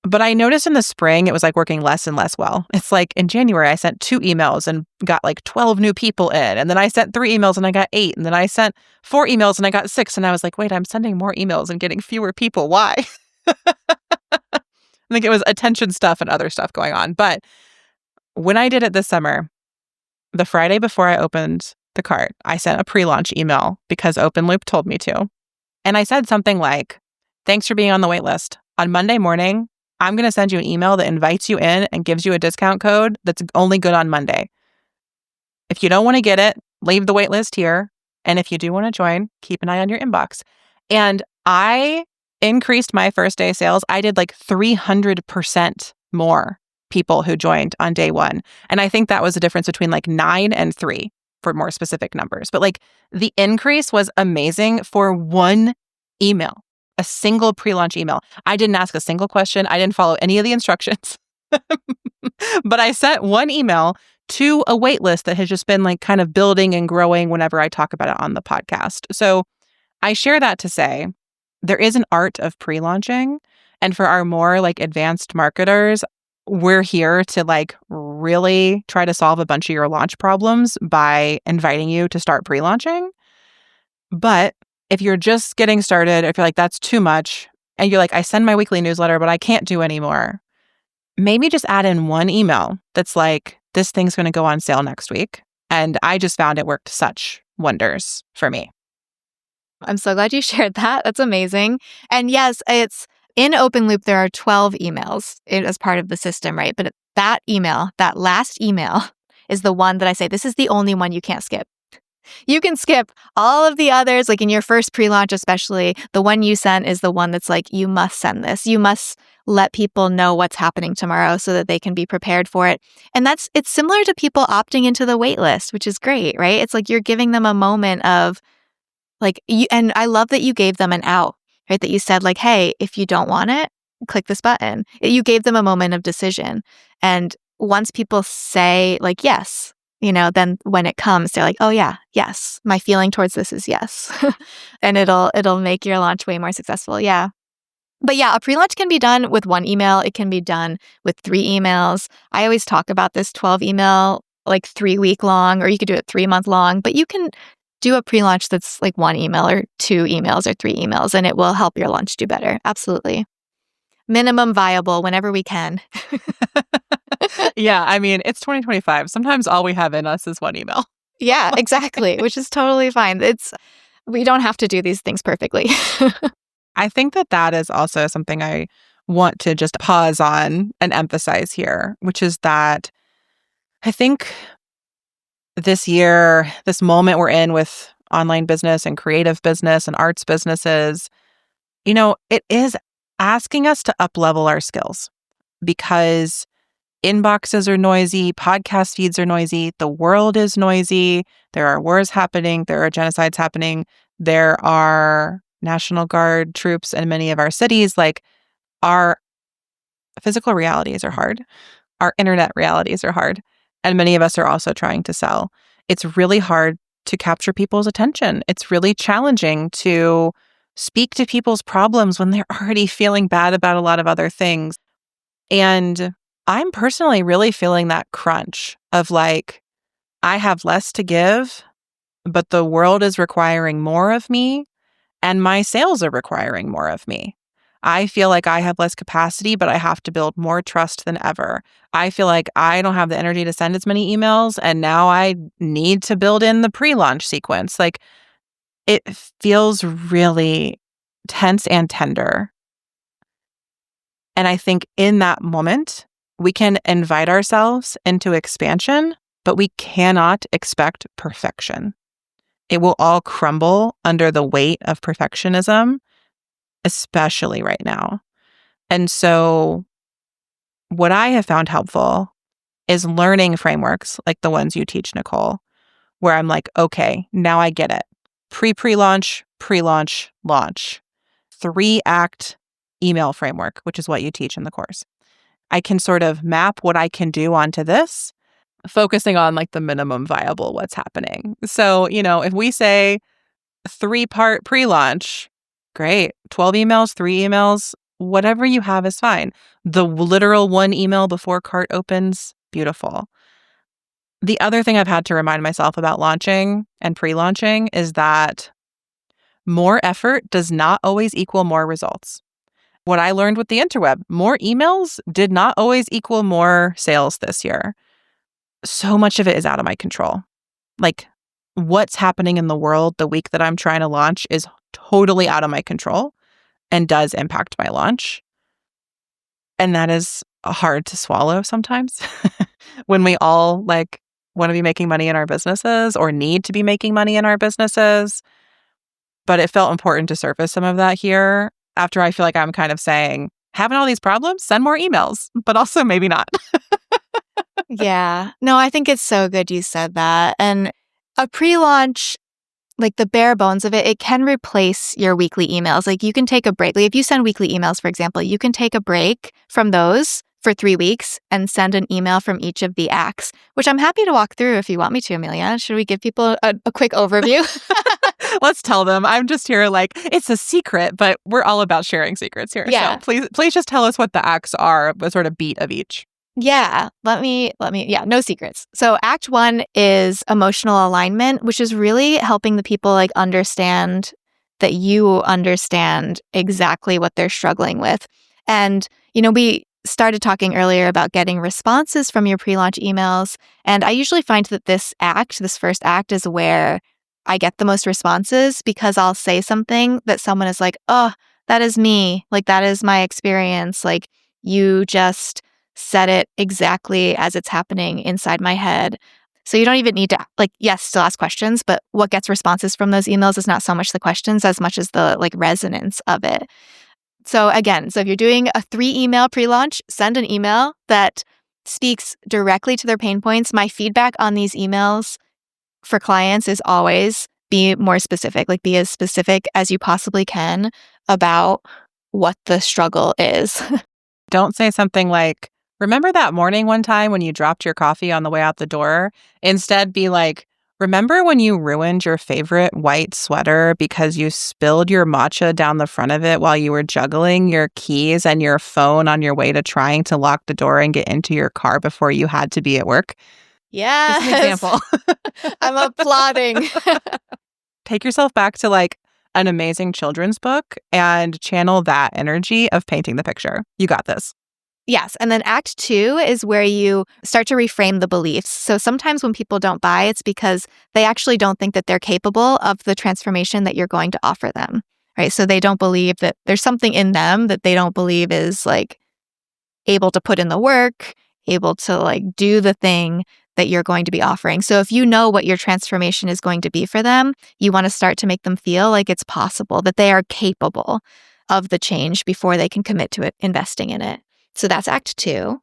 Speaker 1: But I noticed in the spring, it was like working less and less well. It's like in January, I sent 2 emails and got like 12 new people in. And then I sent 3 emails and I got 8. And then I sent 4 emails and I got 6. And I was like, wait, I'm sending more emails and getting fewer people. Why? I think it was attention stuff and other stuff going on. But when I did it this summer, the Friday before I opened the cart, I sent a pre-launch email because OpenLoop told me to. And I said something like, thanks for being on the wait list. On Monday morning, I'm going to send you an email that invites you in and gives you a discount code that's only good on Monday. If you don't want to get it, leave the wait list here. And if you do want to join, keep an eye on your inbox. And I increased my first day sales. I did like 300% more people who joined on day 1. And I think that was the difference between like 9 and 3 for more specific numbers. But like the increase was amazing for one email. A single pre-launch email. I didn't ask a single question. I didn't follow any of the instructions. But I sent one email to a wait list that has just been like kind of building and growing whenever I talk about it on the podcast. So I share that to say there is an art of pre-launching. And for our more like advanced marketers, we're here to like really try to solve a bunch of your launch problems by inviting you to start pre-launching. But if you're just getting started, if you're like, that's too much, and you're like, I send my weekly newsletter, but I can't do anymore, maybe just add in one email that's like, this thing's going to go on sale next week. And I just found it worked such wonders for me.
Speaker 3: I'm so glad you shared that. That's amazing. And yes, it's In Open Loop, there are 12 emails as part of the system, right? But that email, that last email, is the one that I say, this is the only one you can't skip. You can skip all of the others, like in your first pre-launch especially. The one you sent is the one that's like, you must send this. You must let people know what's happening tomorrow so that they can be prepared for it. And it's similar to people opting into the wait list, which is great, right? It's like you're giving them a moment of like, and I love that you gave them an out, right? That you said like, hey, if you don't want it, click this button. You gave them a moment of decision. And once people say like, yes, then when it comes, they're like, oh yeah, yes, my feeling towards this is yes. And it'll make your launch way more successful. Yeah. But yeah, a pre-launch can be done with one email. It can be done with 3 emails. I always talk about this 12 email, like 3-week long, or you could do it 3-month long, but you can do a pre-launch that's like 1 email or 2 emails or 3 emails, and it will help your launch do better. Absolutely. Minimum viable whenever we can.
Speaker 1: Yeah, I mean, it's 2025. Sometimes all we have in us is 1 email.
Speaker 3: Yeah, exactly, which is totally fine. We don't have to do these things perfectly.
Speaker 1: I think that is also something I want to just pause on and emphasize here, which is that I think this year, this moment we're in with online business and creative business and arts businesses, it is asking us to up-level our skills because inboxes are noisy, podcast feeds are noisy, the world is noisy, there are wars happening, there are genocides happening, there are National Guard troops in many of our cities. Like, our physical realities are hard. Our internet realities are hard. And many of us are also trying to sell. It's really hard to capture people's attention. It's really challenging to speak to people's problems when they're already feeling bad about a lot of other things. And I'm personally really feeling that crunch of like, I have less to give, but the world is requiring more of me. And my sales are requiring more of me. I feel like I have less capacity, but I have to build more trust than ever. I feel like I don't have the energy to send as many emails, and now I need to build in the pre-launch sequence. Like, it feels really tense and tender. And I think in that moment, we can invite ourselves into expansion, but we cannot expect perfection. It will all crumble under the weight of perfectionism, especially right now. And so what I have found helpful is learning frameworks like the ones you teach, Nicole, where I'm like, okay, now I get it. Pre-launch, launch. 3-act email framework, which is what you teach in the course. I can sort of map what I can do onto this, focusing on like the minimum viable what's happening. So, if we say 3-part pre-launch, great. 12 emails, 3 emails, whatever you have is fine. The literal 1 email before cart opens, beautiful. The other thing I've had to remind myself about launching and pre-launching is that more effort does not always equal more results. What I learned with the interweb, more emails did not always equal more sales this year. So much of it is out of my control. Like, what's happening in the world the week that I'm trying to launch is totally out of my control and does impact my launch. And that is hard to swallow sometimes when we all want to be making money in our businesses or need to be making money in our businesses. But it felt important to surface some of that here after I feel like I'm kind of saying, having all these problems, send more emails, but also maybe not.
Speaker 3: Yeah. No, I think it's so good you said that. And a pre-launch, like the bare bones of it, it can replace your weekly emails. Like you can take a break. Like if you send weekly emails, for example, you can take a break from those for 3 weeks and send an email from each of the acts, which I'm happy to walk through if you want me to, Amelia. Should we give people a quick overview?
Speaker 1: Let's tell them. I'm just here like, it's a secret, but we're all about sharing secrets here.
Speaker 3: Yeah.
Speaker 1: So please just tell us what the acts are, a sort of beat of each.
Speaker 3: Yeah, no secrets. So Act 1 is emotional alignment, which is really helping the people like understand that you understand exactly what they're struggling with. And, we started talking earlier about getting responses from your pre-launch emails. And I usually find that this first act is where I get the most responses because I'll say something that someone is like, oh, that is me. Like, that is my experience. Like, you just said it exactly as it's happening inside my head. So you don't even need to, like, yes, still ask questions, but what gets responses from those emails is not so much the questions as much as the like resonance of it. So again, if you're doing a 3 email pre-launch, send an email that speaks directly to their pain points. My feedback on these emails for clients is always be more specific, like be as specific as you possibly can about what the struggle is.
Speaker 1: Don't say something like, remember that morning one time when you dropped your coffee on the way out the door? Instead, be like, remember when you ruined your favorite white sweater because you spilled your matcha down the front of it while you were juggling your keys and your phone on your way to trying to lock the door and get into your car before you had to be at work?
Speaker 3: Yes.
Speaker 1: Just an example.
Speaker 3: I'm applauding.
Speaker 1: Take yourself back to like an amazing children's book and channel that energy of painting the picture. You got this.
Speaker 3: Yes. And then act 2 is where you start to reframe the beliefs. So sometimes when people don't buy, it's because they actually don't think that they're capable of the transformation that you're going to offer them, right? So they don't believe that there's something in them that they don't believe is like able to put in the work, able to like do the thing that you're going to be offering. So if you know what your transformation is going to be for them, you want to start to make them feel like it's possible, that they are capable of the change before they can commit to it, investing in it. So that's act 2.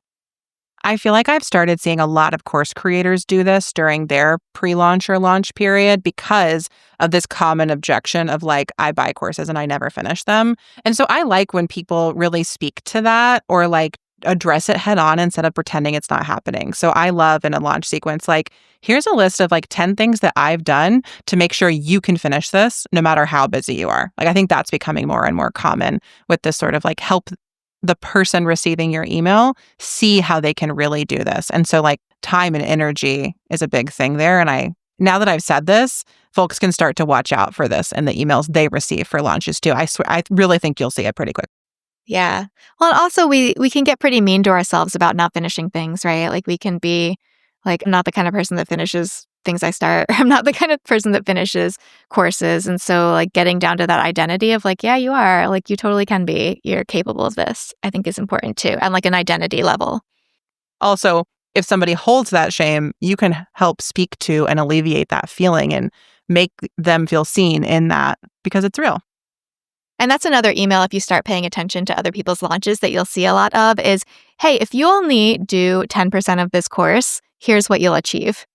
Speaker 1: I feel like I've started seeing a lot of course creators do this during their pre-launch or launch period because of this common objection of like, I buy courses and I never finish them. And so I like when people really speak to that or like address it head on instead of pretending it's not happening. So I love in a launch sequence, like, here's a list of like 10 things that I've done to make sure you can finish this no matter how busy you are. Like, I think that's becoming more and more common with this sort of like help the person receiving your email see how they can really do this. And so like time and energy is a big thing there. And now that I've said this, folks can start to watch out for this in the emails they receive for launches too. I swear, I really think you'll see it pretty quick.
Speaker 3: Yeah. Well, and also we can get pretty mean to ourselves about not finishing things, right? Like we can be like, I'm not the kind of person that finishes things I start. I'm not the kind of person that finishes courses. And so like getting down to that identity of like, yeah, you are, like you totally can be, you're capable of this, I think is important too. And like an identity level.
Speaker 1: Also, if somebody holds that shame, you can help speak to and alleviate that feeling and make them feel seen in that because it's real.
Speaker 3: And that's another email, if you start paying attention to other people's launches, that you'll see a lot of is, hey, if you only do 10% of this course, here's what you'll achieve.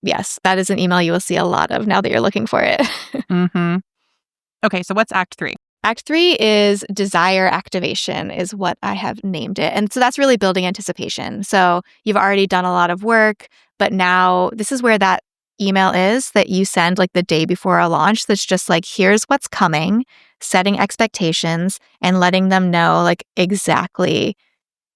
Speaker 3: Yes, that is an email you will see a lot of now that you're looking for it.
Speaker 1: Mm-hmm. Okay, so what's Act 3?
Speaker 3: Act 3 is desire activation, is what I have named it. And so that's really building anticipation. So you've already done a lot of work, but now this is where that email is that you send like the day before a launch that's just like, here's what's coming, setting expectations and letting them know like exactly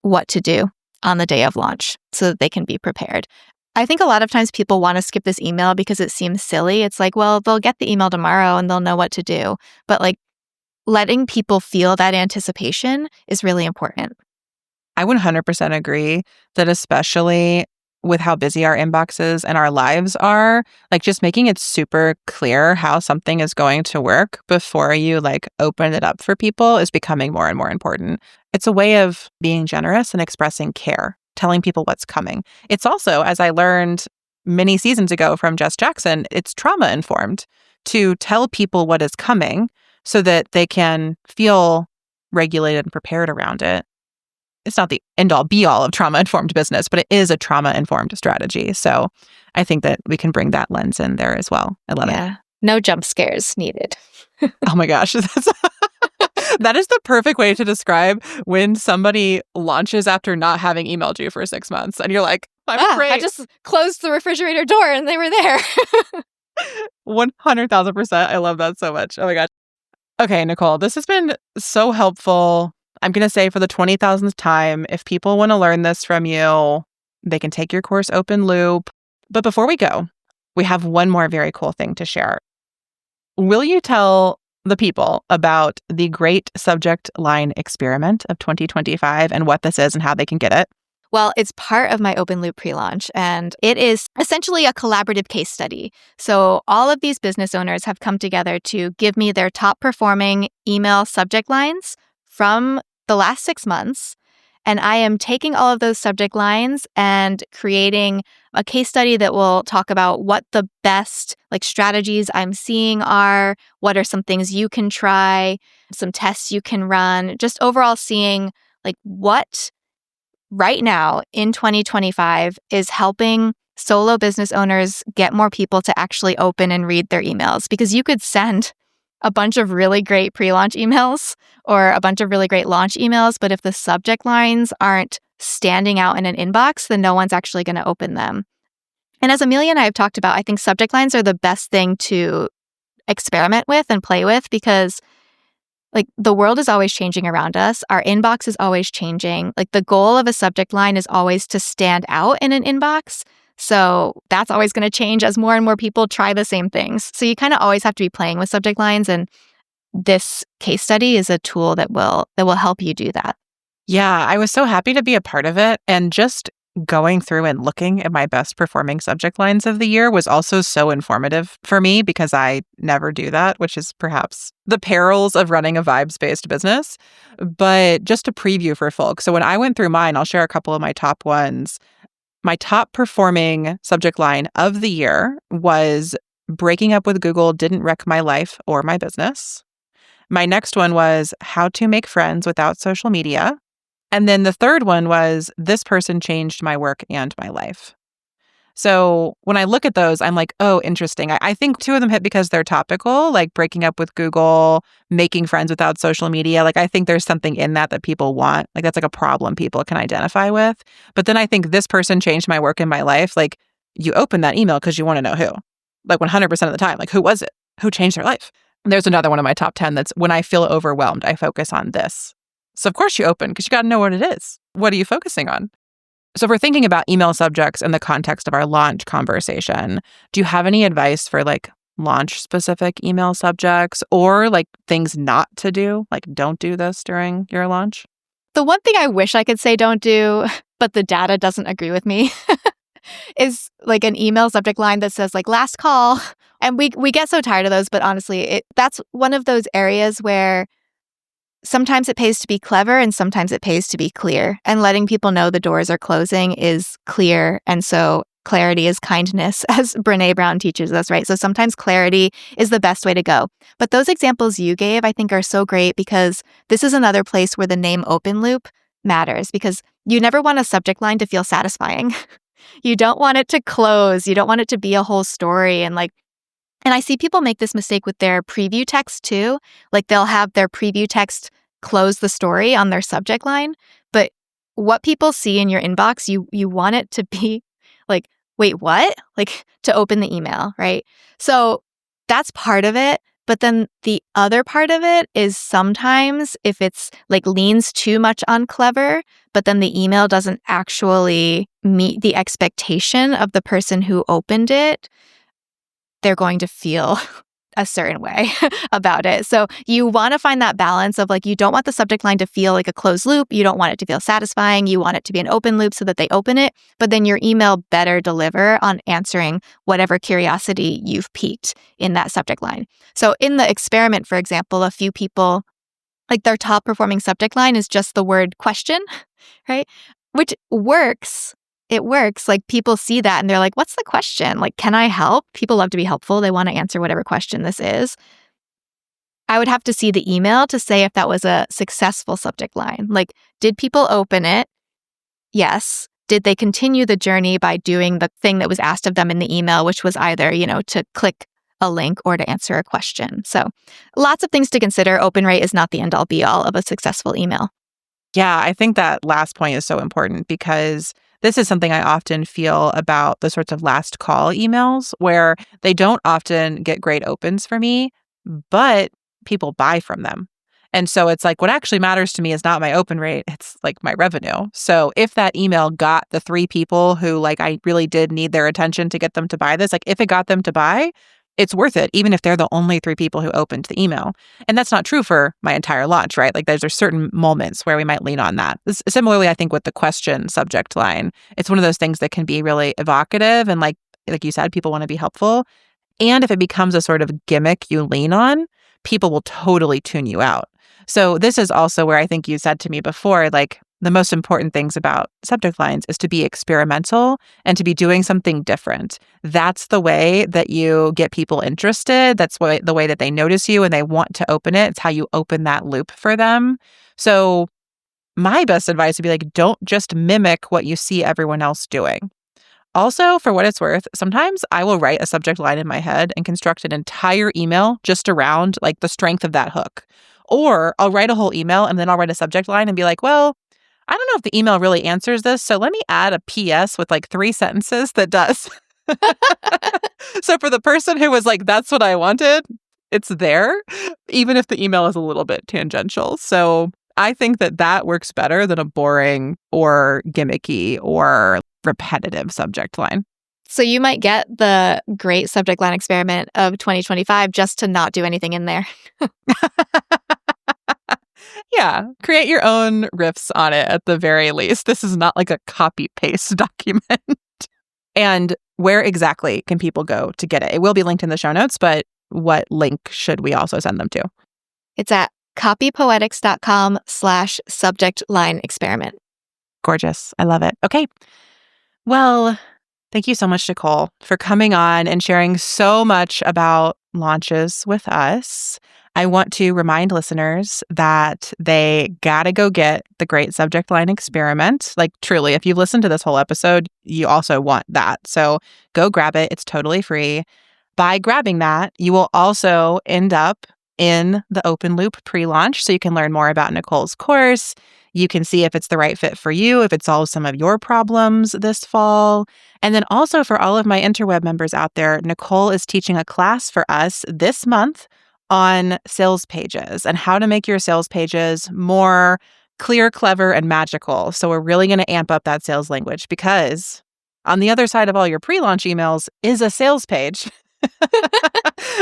Speaker 3: what to do on the day of launch so that they can be prepared. I think a lot of times people want to skip this email because it seems silly. It's like, well, they'll get the email tomorrow and they'll know what to do. But like letting people feel that anticipation is really important.
Speaker 1: I 100% agree that especially with how busy our inboxes and our lives are, like just making it super clear how something is going to work before you like open it up for people is becoming more and more important. It's a way of being generous and expressing care, telling people what's coming. It's also, as I learned many seasons ago from Jess Jackson, it's trauma informed to tell people what is coming so that they can feel regulated and prepared around it. It's not the end-all be-all of trauma-informed business, but it is a trauma-informed strategy. So I think that we can bring that lens in there as well. I love it.
Speaker 3: No jump scares needed.
Speaker 1: Oh my gosh. That is the perfect way to describe when somebody launches after not having emailed you for 6 months. And you're like, I'm afraid.
Speaker 3: I just closed the refrigerator door and they were there.
Speaker 1: 100,000%. I love that so much. Oh my gosh. Okay, Nicole, this has been so helpful. I'm going to say for the 20,000th time, if people want to learn this from you, they can take your course open loop. But before we go, we have one more very cool thing to share. Will you tell the people about the Great Subject Line Experiment of 2025 and what this is and how they can get it?
Speaker 3: Well, it's part of my open loop pre-launch, and it is essentially a collaborative case study. So all of these business owners have come together to give me their top performing email subject lines from the last 6 months. And I am taking all of those subject lines and creating a case study that will talk about what the best strategies I'm seeing are, what are some things you can try, some tests you can run, just overall seeing what right now in 2025 is helping solo business owners get more people to actually open and read their emails. Because you could send a bunch of really great pre-launch emails or a bunch of really great launch emails, but if the subject lines aren't standing out in an inbox, then no one's actually going to open them. And as Amelia and I have talked about, I think subject lines are the best thing to experiment with and play with because the world is always changing around us. Our inbox is always changing. The goal of a subject line is always to stand out in an inbox. So that's always going to change as more and more people try the same things. So you kind of always have to be playing with subject lines. And this case study is a tool that will help you do that.
Speaker 1: Yeah, I was so happy to be a part of it. And just going through and looking at my best performing subject lines of the year was also so informative for me because I never do that, which is perhaps the perils of running a vibes-based business. But just a preview for folks. So when I went through mine, I'll share a couple of my top ones. My top performing subject line of the year was breaking up with Google didn't wreck my life or my business. My next one was how to make friends without social media. And then the third one was this person changed my work and my life. So when I look at those, I'm like, oh, interesting. I think two of them hit because they're topical, like breaking up with Google, making friends without social media. I think there's something in that people want. That's a problem people can identify with. But then I think this person changed my work and my life. You open that email because you want to know who. 100% of the time. Who was it? Who changed their life? And there's another one of my top 10 that's when I feel overwhelmed, I focus on this. So of course you open because you got to know what it is. What are you focusing on? So if we're thinking about email subjects in the context of our launch conversation, do you have any advice for launch specific email subjects or things not to do? Don't do this during your launch?
Speaker 3: The one thing I wish I could say don't do, but the data doesn't agree with me, is an email subject line that says last call. And we get so tired of those, but honestly, that's one of those areas where sometimes it pays to be clever and sometimes it pays to be clear. And letting people know the doors are closing is clear. And so clarity is kindness, as Brené Brown teaches us, right? So sometimes clarity is the best way to go. But those examples you gave, I think, are so great because this is another place where the name open loop matters because you never want a subject line to feel satisfying. You don't want it to close. You don't want it to be a whole story. And I see people make this mistake with their preview text too. They'll have their preview text close the story on their subject line. But what people see in your inbox, you want it to be wait, what? To open the email, right? So that's part of it. But then the other part of it is sometimes if it's leans too much on clever, but then the email doesn't actually meet the expectation of the person who opened it, they're going to feel a certain way about it. So you want to find that balance of you don't want the subject line to feel like a closed loop. You don't want it to feel satisfying. You want it to be an open loop so that they open it. But then your email better deliver on answering whatever curiosity you've piqued in that subject line. So in the experiment, for example, a few people, their top performing subject line is just the word question, right? Which works. It works. People see that and they're like, what's the question? Can I help? People love to be helpful. They want to answer whatever question this is. I would have to see the email to say if that was a successful subject line. Did people open it? Yes. Did they continue the journey by doing the thing that was asked of them in the email, which was either, to click a link or to answer a question? So lots of things to consider. Open rate is not the end all be all of a successful email.
Speaker 1: Yeah, I think that last point is so important because this is something I often feel about the sorts of last call emails where they don't often get great opens for me, but people buy from them. And so it's what actually matters to me is not my open rate, it's my revenue. So if that email got the 3 people who I really did need their attention to get them to buy this, if it got them to buy, it's worth it, even if they're the only 3 people who opened the email. And that's not true for my entire launch, right? Like there's certain moments where we might lean on that. Similarly, I think with the question subject line, it's one of those things that can be really evocative. And like you said, people want to be helpful. And if it becomes a sort of gimmick you lean on, people will totally tune you out. So this is also where I think you said to me before, like the most important things about subject lines is to be experimental and to be doing something different. That's the way that you get people interested. That's the way that they notice you and they want to open it. It's how you open that loop for them. So my best advice would be like, don't just mimic what you see everyone else doing. Also, for what it's worth, sometimes I will write a subject line in my head and construct an entire email just around like the strength of that hook. Or I'll write a whole email and then I'll write a subject line and be like, well, I don't know if the email really answers this, so let me add a PS with like 3 sentences that does. So for the person who was like, that's what I wanted, it's there, even if the email is a little bit tangential. So I think that works better than a boring or gimmicky or repetitive subject line.
Speaker 3: So you might get the great subject line experiment of 2025 just to not do anything in there.
Speaker 1: Yeah, create your own riffs on it at the very least. This is not like a copy-paste document. And where exactly can people go to get it? It will be linked in the show notes, but what link should we also send them to?
Speaker 3: It's at copypoetics.com/subject line experiment.
Speaker 1: Gorgeous. I love it. Okay. Well, thank you so much, Nicole, for coming on and sharing so much about launches with us. I want to remind listeners that they got to go get the great subject line experiment. Like truly, if you've listened to this whole episode, you also want that. So go grab it. It's totally free. By grabbing that, you will also end up in the open loop pre-launch so you can learn more about Nicole's course. You can see if it's the right fit for you, if it solves some of your problems this fall. And then also for all of my interweb members out there, Nicole is teaching a class for us this month on sales pages and how to make your sales pages more clear, clever, and magical. So we're really going to amp up that sales language because on the other side of all your pre-launch emails is a sales page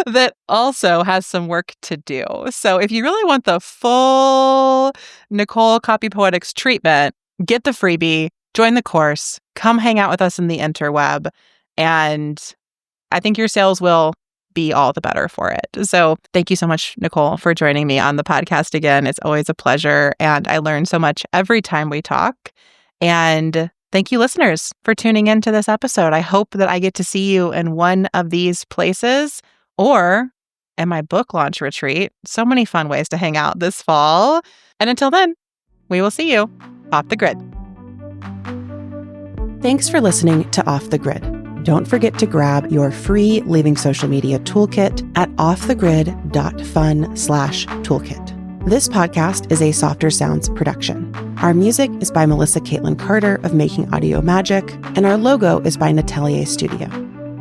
Speaker 1: that also has some work to do. So if you really want the full Nicole Copy Poetics treatment, get the freebie, join the course, come hang out with us in the interweb, and I think your sales will be all the better for it. So thank you so much, Nicole, for joining me on the podcast again. It's always a pleasure, and I learn so much every time we talk. And thank you, listeners, for tuning into this episode. I hope that I get to see you in one of these places or at my book launch retreat. So many fun ways to hang out this fall. And until then, we will see you off the grid. Thanks for listening to Off the Grid. Don't forget to grab your free Leaving Social Media toolkit at offthegrid.fun/toolkit. This podcast is a Softer Sounds production. Our music is by Melissa Caitlin Carter of Making Audio Magic, and our logo is by Natelier Studio.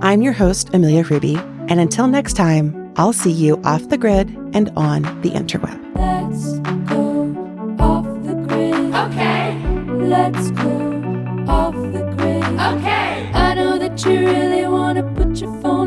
Speaker 1: I'm your host, Amelia Ruby, and until next time, I'll see you off the grid and on the interweb.
Speaker 2: Let's go off the grid. Okay. Let's go off the grid. Okay. I know that you really want to put your phone